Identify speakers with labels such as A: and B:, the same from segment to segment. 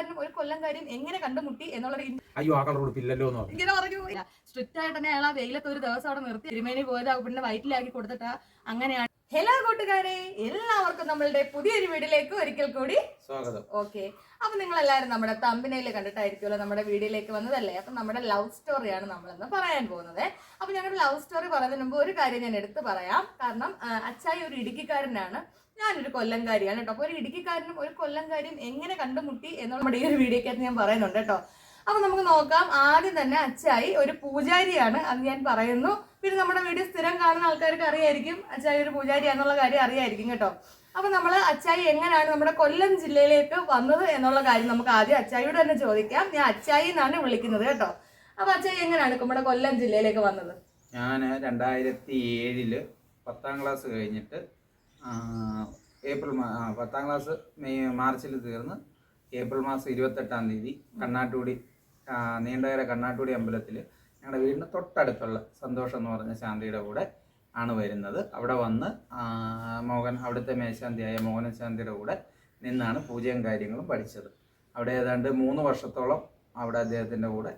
A: ഇടുക്കിക്കാരനും ഒരു കൊല്ലംകാരിയും എങ്ങനെ കണ്ടുമുട്ടി എന്നുള്ളൊരു
B: അയ്യോ ആ കളർ ഉടുപ്പില്ലല്ലോ
A: ഇങ്ങനെ പറഞ്ഞു. സ്ട്രിക്റ്റ് ആയിട്ട് തന്നെ അയാൾ ആ വെയിലത്ത് ഒരു ദിവസം അവിടെ നിർത്തി തിരുമേനി പോയത് പിന്നെ വയറ്റിലാക്കി കൊടുത്തിട്ടാ അങ്ങനെയാണ്. ഹലോ കൂട്ടുകാരെ, എല്ലാവർക്കും നമ്മളുടെ പുതിയൊരു വീഡിയോയിലേക്ക് ഒരിക്കൽ കൂടി
B: സ്വാഗതം.
A: ഓക്കെ, അപ്പൊ നിങ്ങൾ എല്ലാവരും നമ്മുടെ തമ്പനയില് കണ്ടിട്ടായിരിക്കുമല്ലോ നമ്മുടെ വീഡിയോയിലേക്ക് വന്നതല്ലേ. അപ്പൊ നമ്മുടെ ലവ് സ്റ്റോറിയാണ് നമ്മളിന്ന് പറയാൻ പോകുന്നത്. അപ്പൊ ഞങ്ങളുടെ ലവ് സ്റ്റോറി പറയുന്നതിന് മുമ്പ് ഒരു കാര്യം ഞാൻ എടുത്തു പറയാം. കാരണം അച്ചായി ഒരു ഇടുക്കിക്കാരനാണ്, ഞാനൊരു കൊല്ലംകാരിയാണ് കേട്ടോ. അപ്പൊ ഒരു ഇടുക്കിക്കാരനും ഒരു കൊല്ലംകാരിയും എങ്ങനെ കണ്ടുമുട്ടി എന്നുള്ള നമ്മുടെ ഈ ഒരു വീഡിയോക്കകത്ത് ഞാൻ പറയുന്നുണ്ട് കേട്ടോ. അപ്പൊ നമുക്ക് നോക്കാം. ആദ്യം തന്നെ അച്ചായി ഒരു പൂജാരിയാണ്, അത് ഞാൻ പറയുന്നു. പിന്നെ നമ്മുടെ വീഡിയോ സ്ഥിരം കാണുന്ന ആൾക്കാർക്ക് അറിയായിരിക്കും അച്ചായി ഒരു പൂജാരി എന്നുള്ള കാര്യം അറിയായിരിക്കും കേട്ടോ. അപ്പൊ നമ്മൾ അച്ചായി എങ്ങനെയാണ് നമ്മുടെ കൊല്ലം ജില്ലയിലേക്ക് വന്നത് എന്നുള്ള കാര്യം നമുക്ക് ആദ്യം അച്ചായിയോട് തന്നെ ചോദിക്കാം. ഞാൻ അച്ചായി എന്നാണ് വിളിക്കുന്നത് കേട്ടോ. അപ്പൊ അച്ചായി എങ്ങനെയാണ് നമ്മുടെ കൊല്ലം ജില്ലയിലേക്ക് വന്നത്?
B: ഞാൻ 2007 10ാം ക്ലാസ് കഴിഞ്ഞിട്ട് പത്താം ക്ലാസ് മാർച്ചിൽ തീർന്ന് ഏപ്രിൽ മാസം 28ാം തീയതി കണ്ണാട്ടുകുടി നീണ്ടകര കണ്ണാട്ടുകുടി അമ്പലത്തിൽ ഞങ്ങളുടെ വീടിന് തൊട്ടടുത്തുള്ള സന്തോഷം എന്ന് പറഞ്ഞ ശാന്തിയുടെ കൂടെ ആണ് വരുന്നത്. അവിടെ വന്ന് അവിടുത്തെ മേശാന്തിയായ മോഹനശാന്തിയുടെ കൂടെ നിന്നാണ് പൂജയും കാര്യങ്ങളും പഠിച്ചത്. അവിടെ ഏതാണ്ട് 3 വർഷത്തോളം അവിടെ അദ്ദേഹത്തിൻ്റെ കൂടെ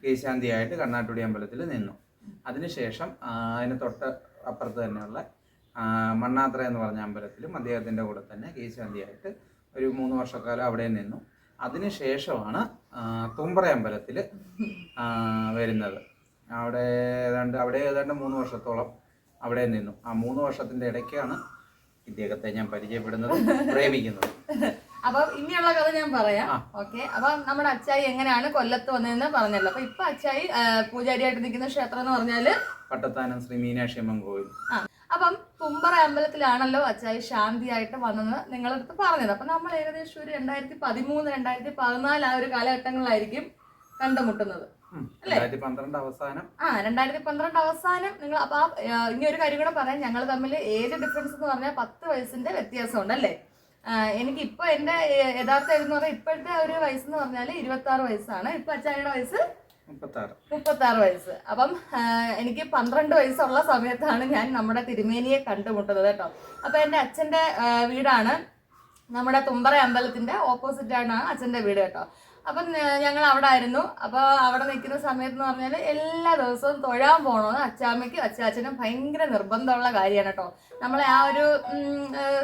B: കീശാന്തിയായിട്ട് കണ്ണാട്ടുകുടി അമ്പലത്തിൽ നിന്നു. അതിനുശേഷം അതിന് തൊട്ട് അപ്പുറത്ത് തന്നെയുള്ള മണ്ണാത്ര എന്ന് പറഞ്ഞ അമ്പലത്തിലും അദ്ദേഹത്തിൻ്റെ കൂടെ തന്നെ കീശാന്തിയായിട്ട് ഒരു 3 വർഷക്കാലം അവിടെ നിന്നു. അതിനുശേഷമാണ് തുമ്പറ അമ്പലത്തിൽ വരുന്നത്. അവിടെ ഏതാണ്ട് 3 വർഷത്തോളം അവിടെ നിന്നു. ആ 3 വർഷത്തിൻ്റെ ഇടയ്ക്കാണ് ഇദ്ദേഹത്തെ ഞാൻ പരിചയപ്പെടുന്നത്, പ്രേമിക്കുന്നത്.
A: അപ്പൊ ഇനിയുള്ള കഥ ഞാൻ പറയാം. ഓക്കെ, അപ്പൊ നമ്മുടെ അച്ചായി എങ്ങനെയാണ് കൊല്ലത്ത് വന്നതെന്ന് പറഞ്ഞല്ലോ. അപ്പൊ ഇപ്പൊ അച്ചായി പൂജാരിയായിട്ട് നിൽക്കുന്ന ക്ഷേത്രം എന്ന് പറഞ്ഞാല്
B: പട്ടത്താനം ശ്രീ മീനാക്ഷി അമ്മൻ കോവിൽ.
A: അപ്പം തുമ്പറ അമ്പലത്തിലാണല്ലോ അച്ചായി ശാന്തിയായിട്ട് വന്നെന്ന് നിങ്ങളടുത്ത് പറഞ്ഞത്. അപ്പൊ നമ്മൾ ഏകദേശം ഒരു 2013 2014 ആ ഒരു കാലഘട്ടങ്ങളിലായിരിക്കും കണ്ടുമുട്ടുന്നത് അല്ലേ?
B: 2012 അവസാനം.
A: 2012 അവസാനം നിങ്ങൾ. അപ്പൊ ഇനി ഒരു കാര്യം കൂടെ പറയാം, ഞങ്ങൾ തമ്മിൽ ഏജ് ഡിഫറൻസ് എന്ന് പറഞ്ഞാൽ 10 വയസ്സിന്റെ വ്യത്യാസം ഉണ്ടല്ലേ. എനിക്ക് ഇപ്പൊ എന്റെ യഥാർത്ഥ ഏജ് എന്ന് പറഞ്ഞാൽ ഇപ്പോഴത്തെ ഒരു വയസ്സെന്ന് പറഞ്ഞാല് 26 വയസ്സാണ്. ഇപ്പൊ അച്ചായിയുടെ വയസ്സ് 36 വയസ്സ്. അപ്പം എനിക്ക് 12 വയസ്സുള്ള സമയത്താണ് ഞാൻ നമ്മുടെ തിരുമേനിയെ കണ്ടുമുട്ടുന്നത് കേട്ടോ. അപ്പൊ എന്റെ അച്ഛന്റെ വീടാണ് നമ്മുടെ തുമ്പറ അമ്പലത്തിന്റെ ഓപ്പോസിറ്റ് ആണ് അച്ഛന്റെ വീട് കേട്ടോ. അപ്പം ഞങ്ങൾ അവിടെ ആയിരുന്നു. അപ്പോൾ അവിടെ നിൽക്കുന്ന സമയത്ത് എന്ന് പറഞ്ഞാൽ എല്ലാ ദിവസവും തൊഴാൻ പോകണമെന്ന് അച്ചാമ്മയ്ക്കും അച്ചാച്ചനും ഭയങ്കര നിർബന്ധമുള്ള കാര്യമാണ് കേട്ടോ. നമ്മളെ ആ ഒരു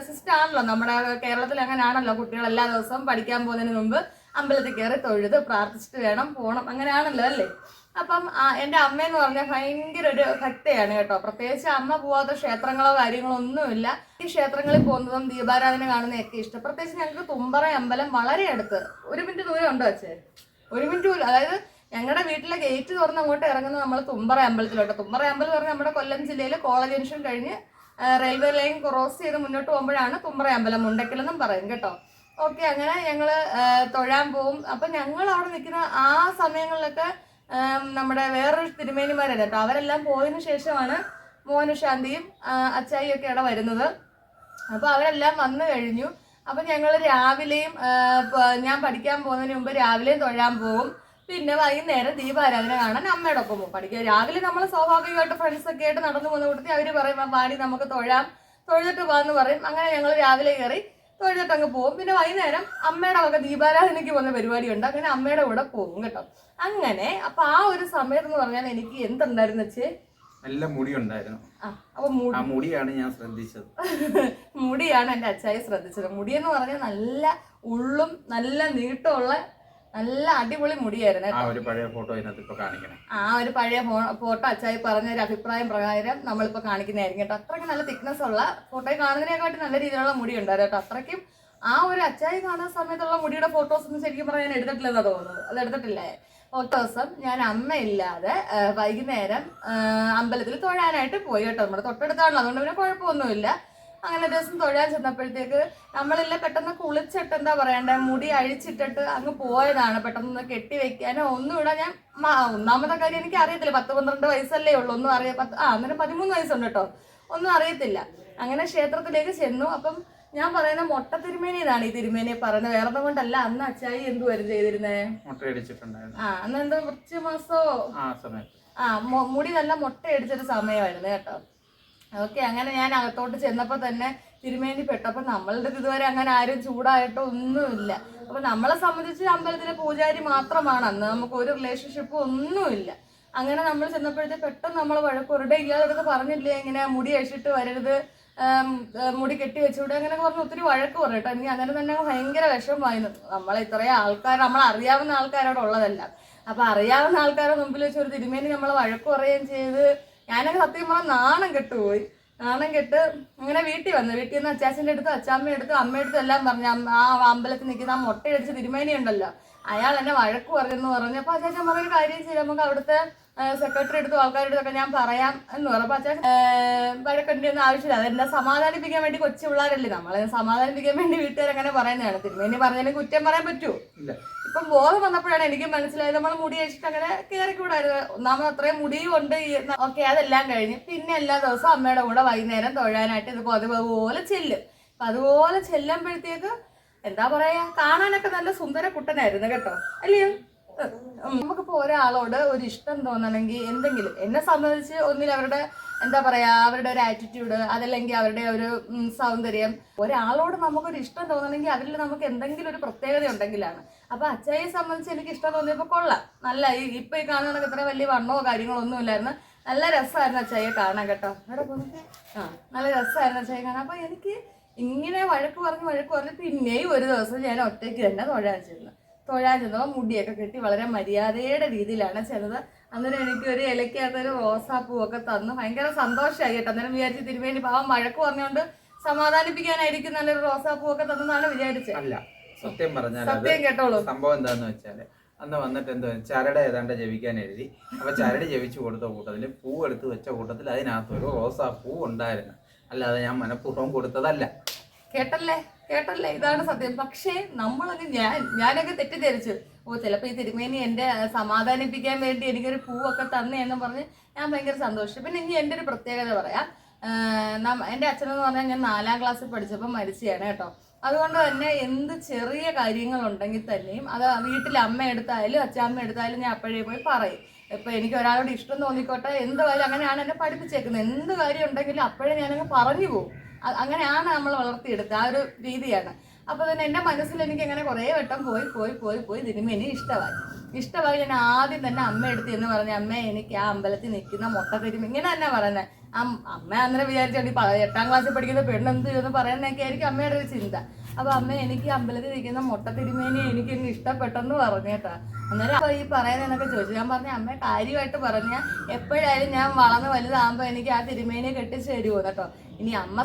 A: സിസ്റ്റം ആണല്ലോ നമ്മുടെ കേരളത്തിൽ, അങ്ങനെയാണല്ലോ. കുട്ടികൾ എല്ലാ ദിവസവും പഠിക്കാൻ പോകുന്നതിന് മുമ്പ് അമ്പലത്തിൽ കയറി തൊഴുത് പ്രാർത്ഥിച്ചിട്ട് വേണം പോകണം, അങ്ങനെയാണല്ലോ അല്ലേ. അപ്പം എൻ്റെ അമ്മയെന്ന് പറഞ്ഞാൽ ഭയങ്കര ഒരു ഭക്തയാണ് കേട്ടോ. പ്രത്യേകിച്ച് അമ്മ പോവാത്ത ക്ഷേത്രങ്ങളോ കാര്യങ്ങളോ ഒന്നുമില്ല. ഈ ക്ഷേത്രങ്ങളിൽ പോകുന്നതും ദീപാരാധന കാണുന്നതൊക്കെ ഇഷ്ടം. പ്രത്യേകിച്ച് ഞങ്ങൾക്ക് തുമ്പറ അമ്പലം വളരെ അടുത്ത്, 1 മിനിറ്റ് ദൂരം ഉണ്ടോ വെച്ചേ? 1 മിനിറ്റ് പോലും. അതായത് ഞങ്ങളുടെ വീട്ടിലെ ഗേറ്റ് തുറന്ന് അങ്ങോട്ട് ഇറങ്ങുന്നത് നമ്മൾ തുമ്പറ അമ്പലത്തിലോട്ട്. തുമ്പറ അമ്പലം പറഞ്ഞാൽ നമ്മുടെ കൊല്ലം ജില്ലയിൽ കോളേജ് ജംഗ്ഷൻ കഴിഞ്ഞ് റെയിൽവേ ലൈൻ ക്രോസ് ചെയ്ത് മുന്നോട്ട് പോകുമ്പോഴാണ് തുമ്പറ അമ്പലം, മുണ്ടക്കലെന്നും പറയും കേട്ടോ. ഓക്കെ, അങ്ങനെ ഞങ്ങൾ തൊഴാൻ പോവും. അപ്പം ഞങ്ങൾ അവിടെ നിൽക്കുന്ന ആ സമയങ്ങളിലൊക്കെ നമ്മുടെ വേറൊരു തിരുമേനിമാരാണ് കേട്ടോ. അവരെല്ലാം പോയതിനു ശേഷമാണ് മോഹനശാന്തിയും അച്ചായിയും ഒക്കെ അവിടെ വരുന്നത്. അപ്പോൾ അവരെല്ലാം വന്നു കഴിഞ്ഞു. അപ്പം ഞങ്ങൾ രാവിലെയും ഞാൻ പഠിക്കാൻ പോകുന്നതിന് മുമ്പ് രാവിലെയും തൊഴാൻ പോകും. പിന്നെ വൈകുന്നേരം ദീപാരാധന കാണാൻ അമ്മയുടെ ഒപ്പം പോകും. പഠിക്കുക രാവിലെ നമ്മൾ സ്വാഭാവികമായിട്ട് ഫ്രണ്ട്സൊക്കെ ആയിട്ട് നടന്നു പോകുന്ന കൂട്ടത്തിൽ അവർ പറയും പാടി നമുക്ക് തൊഴുതിട്ട് പോകാമെന്ന് പറയും. അങ്ങനെ ഞങ്ങൾ രാവിലെ കയറി തൊഴുതിട്ട് അങ്ങ് പോകും. പിന്നെ വൈകുന്നേരം അമ്മയുടെ വക ദീപാരാധനയ്ക്ക് പോകുന്ന പരിപാടിയുണ്ട്, അങ്ങനെ അമ്മയുടെ കൂടെ പോകും കേട്ടോ. അങ്ങനെ അപ്പൊ ആ ഒരു സമയത്ത് എന്ന് പറഞ്ഞാൽ എനിക്ക് എന്തുണ്ടായിരുന്നു വെച്ചേ,
B: നല്ല മുടി ഉണ്ടായിരുന്നു.
A: അപ്പൊ
B: മുടിയാണ് ഞാൻ ശ്രദ്ധിച്ചത്.
A: മുടിയാണ് എൻ്റെ അച്ചായി ശ്രദ്ധിച്ചത്. മുടിയെന്ന് പറഞ്ഞാൽ നല്ല ഉള്ളും നല്ല നീട്ടമുള്ള നല്ല അടിപൊളി മുടിയായിരുന്നു.
B: ആ ഒരു പഴയ ഫോട്ടോ
A: അച്ചായി പറഞ്ഞ ഒരു അഭിപ്രായം പ്രകാരം നമ്മളിപ്പോ കാണിക്കുന്നതായിരിക്കും കേട്ടോ. അത്രയ്ക്ക് നല്ല തിക്നെസ് ഉള്ള, ഫോട്ടോയിൽ കാണുന്നതിനെക്കാട്ടി നല്ല രീതിയിലുള്ള മുടി ഉണ്ടായിരുന്നു കേട്ടോ. അത്രയ്ക്കും ആ ഒരു അച്ചായി കാണുന്ന സമയത്തുള്ള മുടിയുടെ ഫോട്ടോസ് ഒന്നും ശരിക്കും പറഞ്ഞാൽ ഞാൻ എടുത്തിട്ടില്ലെന്നാണ് തോന്നുന്നത്. അത് എടുത്തിട്ടില്ലേ? ദിവസം ഞാൻ അമ്മയില്ലാതെ വൈകുന്നേരം അമ്പലത്തിൽ തൊഴാനായിട്ട് പോയി കേട്ടോ. നമ്മുടെ തൊട്ടടുത്താണല്ലോ, അതുകൊണ്ട് പിന്നെ കുഴപ്പമൊന്നുമില്ല. അങ്ങനെ ദിവസം തൊഴാൻ ചെന്നപ്പോഴത്തേക്ക് നമ്മളെല്ല പെട്ടെന്ന് കുളിച്ചിട്ട് എന്താ പറയണ്ടേ, മുടി അഴിച്ചിട്ടിട്ട് അങ്ങ് പോയതാണ്. പെട്ടെന്ന് കെട്ടി വെക്കാനോ ഒന്നും ഇവിടെ ഞാൻ ഒന്നാമത്തെ കാര്യം എനിക്ക് അറിയത്തില്ല. 10-12 വയസ്സല്ലേ ഉള്ളൂ, ഒന്നും അന്നേരം 13 വയസ്സുണ്ട് കേട്ടോ, ഒന്നും അറിയത്തില്ല. അങ്ങനെ ക്ഷേത്രത്തിലേക്ക് ചെന്നു. അപ്പം ഞാൻ പറയുന്ന മൊട്ട തിരുമേനി എന്നാണ് ഈ തിരുമേനിയെ പറയുന്നത്, വേറെ ഒന്നും കൊണ്ടല്ല. അന്ന് അച്ചായി എന്തുവായിരുന്നു ചെയ്തിരുന്നേ? അന്ന് എന്താ വൃശ്ചികമാസോ മുടി നല്ല മൊട്ട അടിച്ചൊരു സമയമായിരുന്നു കേട്ടോ. ഓക്കെ, അങ്ങനെ ഞാൻ അകത്തോട്ട് ചെന്നപ്പോൾ തന്നെ തിരുമേനി പെട്ടപ്പോൾ നമ്മളുടെ ഇതുവരെ അങ്ങനെ ആരും ചൂടായിട്ടോ ഒന്നുമില്ല. അപ്പൊ നമ്മളെ സംബന്ധിച്ച് അമ്പലത്തിലെ പൂജാരി മാത്രമാണ്, അന്ന് നമുക്ക് ഒരു റിലേഷൻഷിപ്പും ഒന്നുമില്ല. അങ്ങനെ നമ്മൾ ചെന്നപ്പോഴത്തേക്ക് പെട്ടെന്ന് നമ്മൾ വഴക്കുറടെ ഇയാളെടുത്ത് പറഞ്ഞില്ലേ ഇങ്ങനെ മുടി അഴിച്ചിട്ട് വരരുത്, മുടി കെട്ടി വെച്ചുകൂടെ, അങ്ങനെ പറഞ്ഞ് ഒത്തിരി വഴക്ക് പറയട്ടോ. എനിക്ക് അങ്ങനെ തന്നെ ഭയങ്കര വിഷമമായിരുന്നു. നമ്മളെ ഇത്രയും ആൾക്കാർ, നമ്മൾ അറിയാവുന്ന ആൾക്കാരോട് ഉള്ളതല്ല. അപ്പൊ അറിയാവുന്ന ആൾക്കാരെ മുമ്പിൽ വെച്ച് ഒരു തിരുമേനി നമ്മളെ വഴക്ക് പറയുകയും ചെയ്ത് ഞാനൊക്കെ സത്യം പറഞ്ഞാൽ നാണം കെട്ടുപോയി. നാണം കെട്ട് അങ്ങനെ വീട്ടിൽ നിന്ന് അച്ചാച്ചൻ്റെ അടുത്ത്, അച്ചാമ്മയുടെ അടുത്ത്, അമ്മയുടെ അടുത്ത് എല്ലാം പറഞ്ഞു. ആ അമ്പലത്തിൽ നിൽക്കുന്ന ആ മുട്ടയടിച്ച് തിരുമേനി ഉണ്ടല്ലോ, അയാൾ എന്നെ വഴക്ക് പറഞ്ഞെന്ന് പറഞ്ഞു. അപ്പൊ അച്ചാച്ചൻ പറഞ്ഞൊരു കാര്യം ചെയ്യും, നമുക്ക് അവിടുത്തെ സെക്രട്ടറി എടുത്തും ആൾക്കാരുടെ അടുത്തൊക്കെ ഞാൻ പറയാം എന്ന് പറഞ്ഞു. അപ്പൊ അച്ചാച്ചൻ വഴക്കൻ്റെ ഒന്നും ആവശ്യമില്ല, അതെന്നെ സമാധാനിപ്പിക്കാൻ വേണ്ടി കൊച്ചു പിള്ളേരല്ലേ, നമ്മളെ സമാധാനിപ്പിക്കാൻ വേണ്ടി വീട്ടുകാരങ്ങനെ പറയുന്നതാണ്. തിരുമേനി പറഞ്ഞാലും കുറ്റം പറയാൻ പറ്റുമോ? ഇപ്പം ബോധം വന്നപ്പോഴാണ് എനിക്ക് മനസ്സിലായത് നമ്മൾ മുടി കഴിച്ചിട്ട് അങ്ങനെ കയറിക്കൂടായിരുന്നു. ഒന്നാമത് അത്രയും മുടിയും ഉണ്ട്. ഓക്കെ, അതെല്ലാം കഴിഞ്ഞ് പിന്നെ എല്ലാ ദിവസവും അമ്മയുടെ കൂടെ വൈകുന്നേരം തൊഴാനായിട്ട് ഇത് അതുപോലെ ചെല്ലും. അപ്പൊ അതുപോലെ ചെല്ലുമ്പോഴത്തേക്ക് എന്താ പറയാ, കാണാനൊക്കെ നല്ല സുന്ദര കുട്ടനായിരുന്നു കേട്ടോ, അല്ലയോ? നമുക്കിപ്പോൾ ഒരാളോട് ഒരു ഇഷ്ടം തോന്നണമെങ്കിൽ എന്തെങ്കിലും, എന്നെ സംബന്ധിച്ച് ഒന്നിൽ അവരുടെ എന്താ പറയാ, അവരുടെ ഒരു ആറ്റിറ്റ്യൂഡ്, അതല്ലെങ്കിൽ അവരുടെ ഒരു സൗന്ദര്യം, ഒരാളോട് നമുക്കൊരു ഇഷ്ടം തോന്നണമെങ്കിൽ അതിൽ നമുക്ക് എന്തെങ്കിലും ഒരു പ്രത്യേകത ഉണ്ടെങ്കിലാണ്. അപ്പൊ അച്ചായിയെ സംബന്ധിച്ച് എനിക്ക് ഇഷ്ടം തോന്നിയപ്പോൾ കൊള്ളാം, നല്ല ഇപ്പൊ ഈ കാണുന്നതൊക്കെ ഇത്ര വലിയ വണ്ണമോ കാര്യങ്ങളോ ഒന്നും ഇല്ലായിരുന്നു. നല്ല രസമായിരുന്നു അച്ചായിയെ കാണാൻ കേട്ടോ. അവിടെ നല്ല രസമായിരുന്നു അച്ചായിയെ കാണാൻ. അപ്പൊ എനിക്ക് ഇങ്ങനെ വഴക്ക് പറഞ്ഞ് പിന്നെയും ഒരു ദിവസം ഞാൻ ഒറ്റയ്ക്ക് തന്നെ തൊഴാൻ ചെന്നപ്പോൾ മുടിയൊക്കെ കെട്ടി വളരെ മര്യാദയുടെ രീതിയിലാണ് ചെന്നത്. അന്നേരം എനിക്ക് ഒരു ഇലക്കകത്തൊരു റോസാപ്പൂവൊക്കെ തന്നു, ഭയങ്കര സന്തോഷമായി കേട്ടോ. അന്നേരം വിചാരിച്ച് തിരുമേനി പാവം വഴക്ക് പറഞ്ഞുകൊണ്ട് സമാധാനിപ്പിക്കാനായിരിക്കും നല്ലൊരു റോസാപ്പൂവൊക്കെ തന്നെന്നാണ് വിചാരിച്ചത്.
B: അല്ല, സത്യം പറഞ്ഞാൽ
A: സത്യം കേട്ടോളൂ.
B: സംഭവം എന്താന്ന് വെച്ചാല് അന്ന് വന്നിട്ട് എന്തോ ചരട് ഏതാണ്ട് ജപിക്കാൻ എഴുതി. അപ്പൊ ചരട് ജപിച്ചു കൊടുത്ത കൂട്ടത്തിൽ പൂ എടുത്ത് വെച്ച കൂട്ടത്തിൽ അതിനകത്തൊരു റോസാപ്പൂ ഉണ്ടായിരുന്നു, അല്ലാതെ ഞാൻ മനഃപൂർവ്വം കൊടുത്തതല്ല.
A: കേട്ടല്ലേ, ഇതാണ് സത്യം. പക്ഷേ നമ്മളൊക്കെ ഞാനൊക്കെ തെറ്റിദ്ധരിച്ചു, ചിലപ്പോൾ ഈ തിരുമേനി എന്റെ സമാധാനിപ്പിക്കാൻ വേണ്ടി എനിക്കൊരു പൂവൊക്കെ തന്നേന്ന് പറഞ്ഞ് ഞാൻ ഭയങ്കര സന്തോഷിച്ചു. പിന്നെ ഇനി എൻ്റെ ഒരു പ്രത്യേകത പറയാം. എൻ്റെ അച്ഛനെന്ന് പറഞ്ഞാൽ ഞാൻ 4ാം ക്ലാസ്സിൽ പഠിച്ചപ്പോൾ മരിച്ചതാണ് കേട്ടോ. അതുകൊണ്ട് തന്നെ എന്ത് ചെറിയ കാര്യങ്ങളുണ്ടെങ്കിൽ തന്നെയും അത് വീട്ടിൽ അമ്മ എടുത്തായാലും അച്ഛാമ്മ എടുത്തായാലും ഞാൻ അപ്പോഴേ പോയി പറയും. ഇപ്പൊ എനിക്ക് ഒരാളോട് ഇഷ്ടം തോന്നിക്കോട്ടെ, എന്ത് കാര്യം, അങ്ങനെയാണ് എന്നെ പഠിപ്പിച്ചേക്കുന്നത്. എന്ത് കാര്യം ഉണ്ടെങ്കിലും അപ്പോഴേ ഞാനങ്ങ് പറഞ്ഞു പോകും. അങ്ങനെയാണ് നമ്മൾ വളർത്തിയെടുത്തത്, ആ ഒരു രീതിയാണ്. അപ്പോൾ തന്നെ എൻ്റെ മനസ്സിൽ എനിക്ക് അങ്ങനെ കുറേ വട്ടം പോയി തിരുമേനി ഇഷ്ടമായി. ഞാൻ ആദ്യം തന്നെ അമ്മ എടുത്ത് എന്ന് പറഞ്ഞ, അമ്മ എനിക്ക് ആ അമ്പലത്തിൽ നിൽക്കുന്ന മുട്ട തിരുമി, ഇങ്ങനെ തന്നെ പറയുന്നത്. അമ്മ അന്നേരം വിചാരിച്ചോണ്ട് 8ാം ക്ലാസ്സിൽ പഠിക്കുന്ന പെണ്ണെന്ത് എന്ന് പറയുന്നതൊക്കെ ആയിരിക്കും അമ്മയുടെ ഒരു ചിന്ത. അപ്പൊ അമ്മ എനിക്ക് അമ്പലത്തിൽ നിൽക്കുന്ന മുട്ട തിരുമേനി എനിക്ക് ഇഷ്ടപ്പെട്ടെന്ന് പറഞ്ഞു കേട്ടാ. അന്നേരം അപ്പൊ ഈ പറയുന്നതെന്നൊക്കെ ചോദിച്ചു. ഞാൻ പറഞ്ഞ അമ്മ കാര്യമായിട്ട് പറഞ്ഞ എപ്പോഴായാലും ഞാൻ വളർന്ന് വലുതാകുമ്പോൾ എനിക്ക് ആ തിരുമേനിയെ കെട്ടിച്ച് തരുമോ കേട്ടോ. ഇനി അമ്മ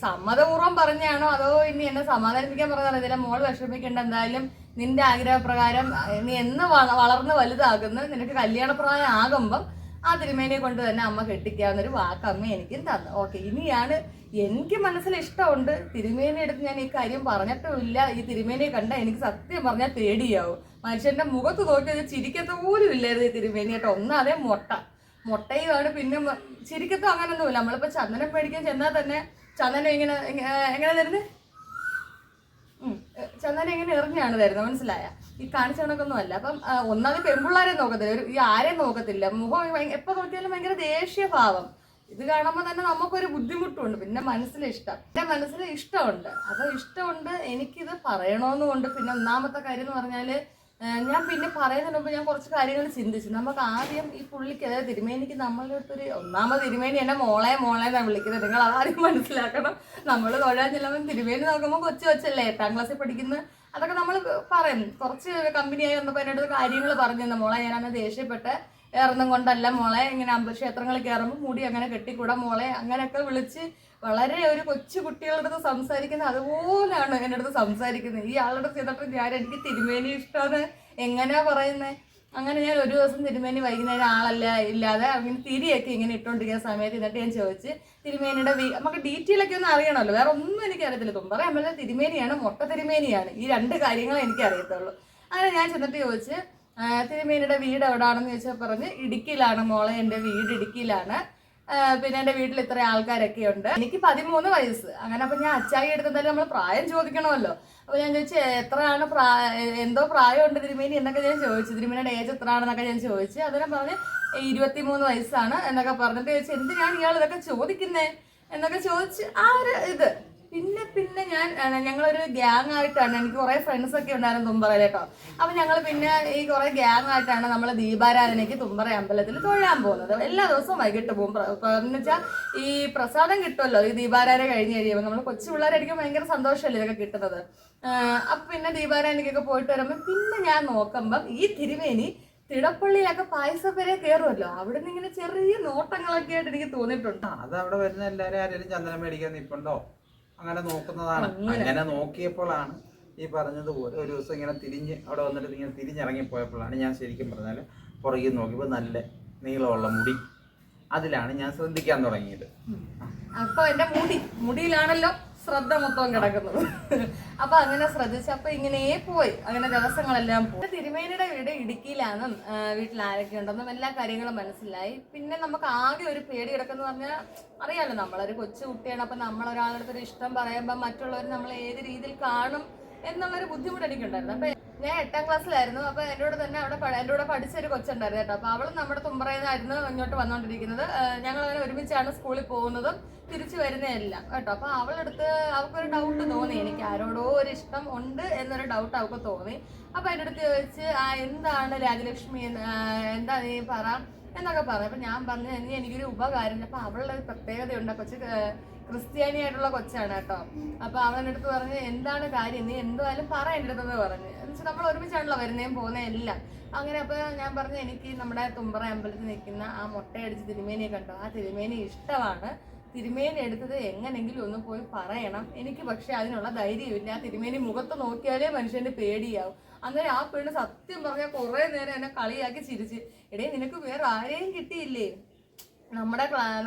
A: സമ്മതപൂർവ്വം പറഞ്ഞാണോ അതോ ഇനി എന്നെ സമാധാനിപ്പിക്കാൻ പറഞ്ഞറിയത്തില്ല. മോള് വിഷമിക്കേണ്ട, എന്തായാലും നിന്റെ ആഗ്രഹപ്രകാരം നീ എന്ന് വളർന്ന് വലുതാകുന്നു, നിനക്ക് കല്യാണപ്രായം ആകുമ്പം ആ തിരുമേനിയെ കൊണ്ട് തന്നെ അമ്മ കെട്ടിക്കാവുന്നൊരു വാക്ക് അമ്മ എനിക്കും തന്നു. ഓക്കെ, ഇനിയാണ് എനിക്ക് മനസ്സിൽ ഇഷ്ടമുണ്ട്. തിരുമേനി എടുത്ത് ഞാൻ ഈ കാര്യം പറഞ്ഞിട്ടുമില്ല. ഈ തിരുമേനിയെ കണ്ട എനിക്ക് സത്യം പറഞ്ഞാൽ പേടിയാവും. മനുഷ്യന്റെ മുഖത്ത് നോക്കിയത് ചിരിക്കത്ത പോലും ഇല്ലായിരുന്നു ഈ തിരുമേനി കേട്ടോ. ഒന്നാതെ മുട്ടയുമാണ്, പിന്നെ ചിരിക്കത്തും അങ്ങനൊന്നുമില്ല. നമ്മളിപ്പോ ചന്ദനം മേടിക്കാൻ ചെന്നാൽ തന്നെ ചന്ദനം എങ്ങനെ തരുന്നത്, ചന്ദനം ഇങ്ങനെ എറിഞ്ഞാണ് തരുന്നത്, മനസ്സിലായ? ഈ കാണിച്ച കണക്കൊന്നും അല്ല. അപ്പം ഒന്നാമത് പെൺപിള്ളാരെ നോക്കത്തില്ല, ഈ ആരെയും നോക്കത്തില്ല. മുഖം എപ്പോൾ നോക്കിയാലും ഭയങ്കര ദേഷ്യ ഭാവം. ഇത് കാണുമ്പോൾ തന്നെ നമുക്കൊരു ബുദ്ധിമുട്ടുണ്ട്. പിന്നെ എൻ്റെ മനസ്സിൽ ഇഷ്ടമുണ്ട്. അപ്പോൾ ഇഷ്ടമുണ്ട്, എനിക്കിത് പറയണമെന്നുകൊണ്ട്. പിന്നെ ഒന്നാമത്തെ കാര്യം എന്ന് പറഞ്ഞാൽ ഞാൻ പിന്നെ പറയുന്നതിന് മുമ്പ് ഞാൻ കുറച്ച് കാര്യങ്ങൾ ചിന്തിച്ചു. നമുക്ക് ആദ്യം ഈ പുള്ളിക്ക്, അതായത് തിരുമേനിക്ക് നമ്മളുടെ അടുത്തൊരു, ഒന്നാമത് തിരുമേനി എന്നെ മോളെ എന്നാണ് വിളിക്കുന്നത്. നിങ്ങൾ അതാദ്യം മനസ്സിലാക്കണം. നമ്മൾ തൊഴാൻ ചെല്ലുമ്പോൾ തിരുമേനി നോക്കുമ്പോൾ കൊച്ചല്ലേ 8ാം ക്ലാസ്സിൽ പഠിക്കുന്നത്, അതൊക്കെ നമ്മൾ പറയും. കുറച്ച് കമ്പനിയായി വന്നപ്പോൾ എൻ്റെ അടുത്ത് കാര്യങ്ങൾ പറഞ്ഞു തന്നെ, മോളെ ഞാനന്ന് ദേഷ്യപ്പെട്ട് ഏറൊന്നും കൊണ്ടല്ല മോളെ, ഇങ്ങനെ ക്ഷേത്രങ്ങളിൽ കയറുമ്പോൾ മുടി അങ്ങനെ കെട്ടിക്കൂടാ മോളെ, അങ്ങനെയൊക്കെ വിളിച്ച് വളരെ ഒരു കൊച്ചു കുട്ടികളുടെ അടുത്ത് സംസാരിക്കുന്നത് അതുപോലെയാണ് എൻ്റെ അടുത്ത് സംസാരിക്കുന്നത്. ഈ ആളുടെ ചെയ്തിട്ട് എനിക്ക് തിരുമേനി ഇഷ്ടമാണ് എങ്ങനെയാ പറയുന്നത്. അങ്ങനെ ഞാൻ ഒരു ദിവസം തിരുമേനി വൈകുന്നേരം ഇല്ലാതെ അങ്ങനെ തിരിയൊക്കെ ഇങ്ങനെ ഇട്ടുകൊണ്ടിരിക്കുന്ന സമയത്ത് എന്നിട്ട് ഞാൻ ചോദിച്ച് തിരുമേനിയുടെ നമുക്ക് ഡീറ്റെയിലൊക്കെ ഒന്ന് അറിയണമല്ലോ, വേറെ ഒന്നും എനിക്കറിയത്തില്ല. തുമ്പറ അമ്പലത്തിലെ തിരുമേനിയാണ് മുട്ട തിരുമേനിയാണ്, ഈ 2 കാര്യങ്ങൾ എനിക്കറിയത്തുള്ളൂ. അങ്ങനെ ഞാൻ ചെന്നിട്ട് ചോദിച്ച് തിരുമേനിയുടെ വീട് എവിടെയാണെന്ന് ചോദിച്ചാൽ പറഞ്ഞ് ഇടുക്കിയിലാണ് മോളെ, എൻ്റെ വീട് ഇടുക്കിയിലാണ്, പിന്നെ എൻ്റെ വീട്ടിൽ ഇത്ര ആൾക്കാരൊക്കെ ഉണ്ട്, എനിക്ക് 13 വയസ്സ്. അങ്ങനെ അപ്പം ഞാൻ അച്ചായി എടുത്താലും നമ്മൾ പ്രായം ചോദിക്കണമല്ലോ. അപ്പോൾ ഞാൻ ചോദിച്ചു എത്രയാണ് എന്തോ പ്രായമുണ്ട് തിരുമേനി എന്നൊക്കെ ഞാൻ ചോദിച്ചു. തിരുമേനിയുടെ ഏജ് എത്രയാണെന്നൊക്കെ ഞാൻ ചോദിച്ചു. അതിനെ പറഞ്ഞ് 23 വയസ്സാണ് എന്നൊക്കെ പറഞ്ഞിട്ട് ചോദിച്ചു എന്തിനാണ് ഇയാൾ ഇതൊക്കെ ചോദിക്കുന്നത് എന്നൊക്കെ ചോദിച്ച് ആ ഒരു ഇത്. പിന്നെ ഞങ്ങളൊരു ഗ്യാങ് ആയിട്ടാണ്, എനിക്ക് കുറെ ഫ്രണ്ട്സ് ഒക്കെ ഉണ്ടായിരുന്നു തുമ്പറയിൽ കേട്ടോ. അപ്പൊ ഞങ്ങൾ പിന്നെ ഈ കുറെ ഗ്യാങ് ആയിട്ടാണ് നമ്മൾ ദീപാരാധനയ്ക്ക് തുമ്പറ അമ്പലത്തിൽ തൊഴാൻ പോകുന്നത്. എല്ലാ ദിവസവും വൈകിട്ട് പോകും. എന്ന് വെച്ചാൽ ഈ പ്രസാദം കിട്ടുമല്ലോ ഈ ദീപാരാധന കഴിഞ്ഞ് കഴിയുമ്പോൾ. നമ്മൾ കൊച്ചു പിള്ളേരായിരിക്കും ഭയങ്കര സന്തോഷമല്ലേ ഇതൊക്കെ കിട്ടുന്നത്. അപ്പൊ പിന്നെ ദീപാരാധനയ്ക്കൊക്കെ പോയിട്ട് വരുമ്പോൾ പിന്നെ ഞാൻ നോക്കുമ്പം ഈ തിരുമേനി തിടപ്പള്ളിയിലൊക്കെ പായസപ്പരെ കയറുമല്ലോ, അവിടെ നിന്ന് ഇങ്ങനെ ചെറിയ നോട്ടങ്ങളൊക്കെ ആയിട്ട് എനിക്ക് തോന്നിയിട്ടുണ്ട്.
B: അത് അവിടെ വരുന്ന എല്ലാവരും ആരെങ്കിലും ചന്ദനം മേടിക്കാൻ നിൽപ്പുണ്ടോ അങ്ങനെ നോക്കുന്നതാണ്. അങ്ങനെ നോക്കിയപ്പോഴാണ് ഈ പറഞ്ഞതുപോലെ ഒരു ദിവസം ഇങ്ങനെ അവിടെ വന്നിട്ട് ഇങ്ങനെ തിരിഞ്ഞിറങ്ങിപ്പോയപ്പോഴാണ് ഞാൻ ശരിക്കും പറഞ്ഞാൽ പുറകിൽ നോക്കിയപ്പോൾ നല്ല നീളമുള്ള മുടി, അതിലാണ് ഞാൻ ശ്രദ്ധിക്കാൻ തുടങ്ങിയത്.
A: അപ്പൊ എന്റെ മുടിയിലാണല്ലോ ശ്രദ്ധ മൊത്തം കിടക്കുന്നത്. അപ്പൊ അങ്ങനെ ശ്രദ്ധിച്ചപ്പോ ഇങ്ങനെ പോയി, അങ്ങനെ ദിവസങ്ങളെല്ലാം പോയി. തിരുമേനിയുടെ വീട് ഇടുക്കിയിലാണെന്നും വീട്ടിൽ ആരൊക്കെ ഉണ്ടെന്നും എല്ലാ കാര്യങ്ങളും മനസ്സിലായി. പിന്നെ നമുക്ക് ആകെ ഒരു പേടി കിടക്കുന്ന പറഞ്ഞാൽ അറിയാലോ, നമ്മളൊരു കൊച്ചു കുട്ടിയാണ്. അപ്പൊ നമ്മളൊരാളുടെ അടുത്തൊരു ഇഷ്ടം പറയുമ്പോൾ മറ്റുള്ളവർ നമ്മൾ ഏത് രീതിയിൽ കാണും എന്നുള്ളൊരു ബുദ്ധിമുട്ട് എനിക്കുണ്ടായിരുന്നു. അപ്പൊ ഞാൻ 8ാം ക്ലാസ്സിലായിരുന്നു. അപ്പൊ എൻ്റെ കൂടെ തന്നെ എൻ്റെ കൂടെ പഠിച്ചൊരു കൊച്ചുണ്ടായിരുന്നു കേട്ടോ. അപ്പൊ അവളും നമ്മുടെ തുമ്പറയിന്നായിരുന്നു ഇങ്ങോട്ട് വന്നുകൊണ്ടിരിക്കുന്നത്. ഞങ്ങൾ അങ്ങനെ ഒരുമിച്ചാണ് സ്കൂളിൽ പോകുന്നതും തിരിച്ചു വരുന്നതെല്ലാം കേട്ടോ. അപ്പൊ അവളെടുത്ത് അവൾക്കൊരു ഡൗട്ട് തോന്നി, എനിക്ക് ആരോടോ ഒരു ഇഷ്ടം ഉണ്ട് എന്നൊരു ഡൗട്ട് അവൾക്ക് തോന്നി. അപ്പൊ എൻ്റെ അടുത്ത് ചോദിച്ച് എന്താണ് രാജലക്ഷ്മി, എന്താ നീ പറ എന്നൊക്കെ പറഞ്ഞു. അപ്പൊ ഞാൻ പറഞ്ഞു എനിക്കൊരു ഉപകാരം. അപ്പൊ അവളുടെ ഒരു പ്രത്യേകതയുണ്ട്, കൊച്ചു ക്രിസ്ത്യാനിയായിട്ടുള്ള കൊച്ചാണ് കേട്ടോ. അപ്പൊ അവളുടെ അടുത്ത് പറഞ്ഞ് എന്താണ് കാര്യം, നീ എന്തായാലും പറ എൻ്റെ അടുത്തെന്ന് പറഞ്ഞു. എന്നുവെച്ചാൽ നമ്മൾ ഒരുമിച്ചാണല്ലോ വരുന്നേം പോകുന്നതും എല്ലാം. അങ്ങനെ അപ്പൊ ഞാൻ പറഞ്ഞു എനിക്ക് നമ്മുടെ തുമ്പറ അമ്പലത്തിൽ നിൽക്കുന്ന ആ മുട്ടയടിച്ച് തിരുമേനിയെ കണ്ടോ, ആ തിരുമേനി ഇഷ്ടമാണ്. തിരുമേനി എടുത്തത് എങ്ങനെങ്കിലും ഒന്ന് പോയി പറയണം. എനിക്ക് പക്ഷെ അതിനുള്ള ധൈര്യമില്ല. ആ തിരുമേനി മുഖത്ത് നോക്കിയാലേ മനുഷ്യന്റെ പേടിയാവും. അന്നേരം ആ പെണ്ണ് സത്യം പറഞ്ഞാൽ കുറെ നേരം എന്നെ കളിയാക്കി ചിരിച്ച്, എടേ നിനക്ക് വേറെ ആരെയും കിട്ടിയില്ലേ, നമ്മുടെ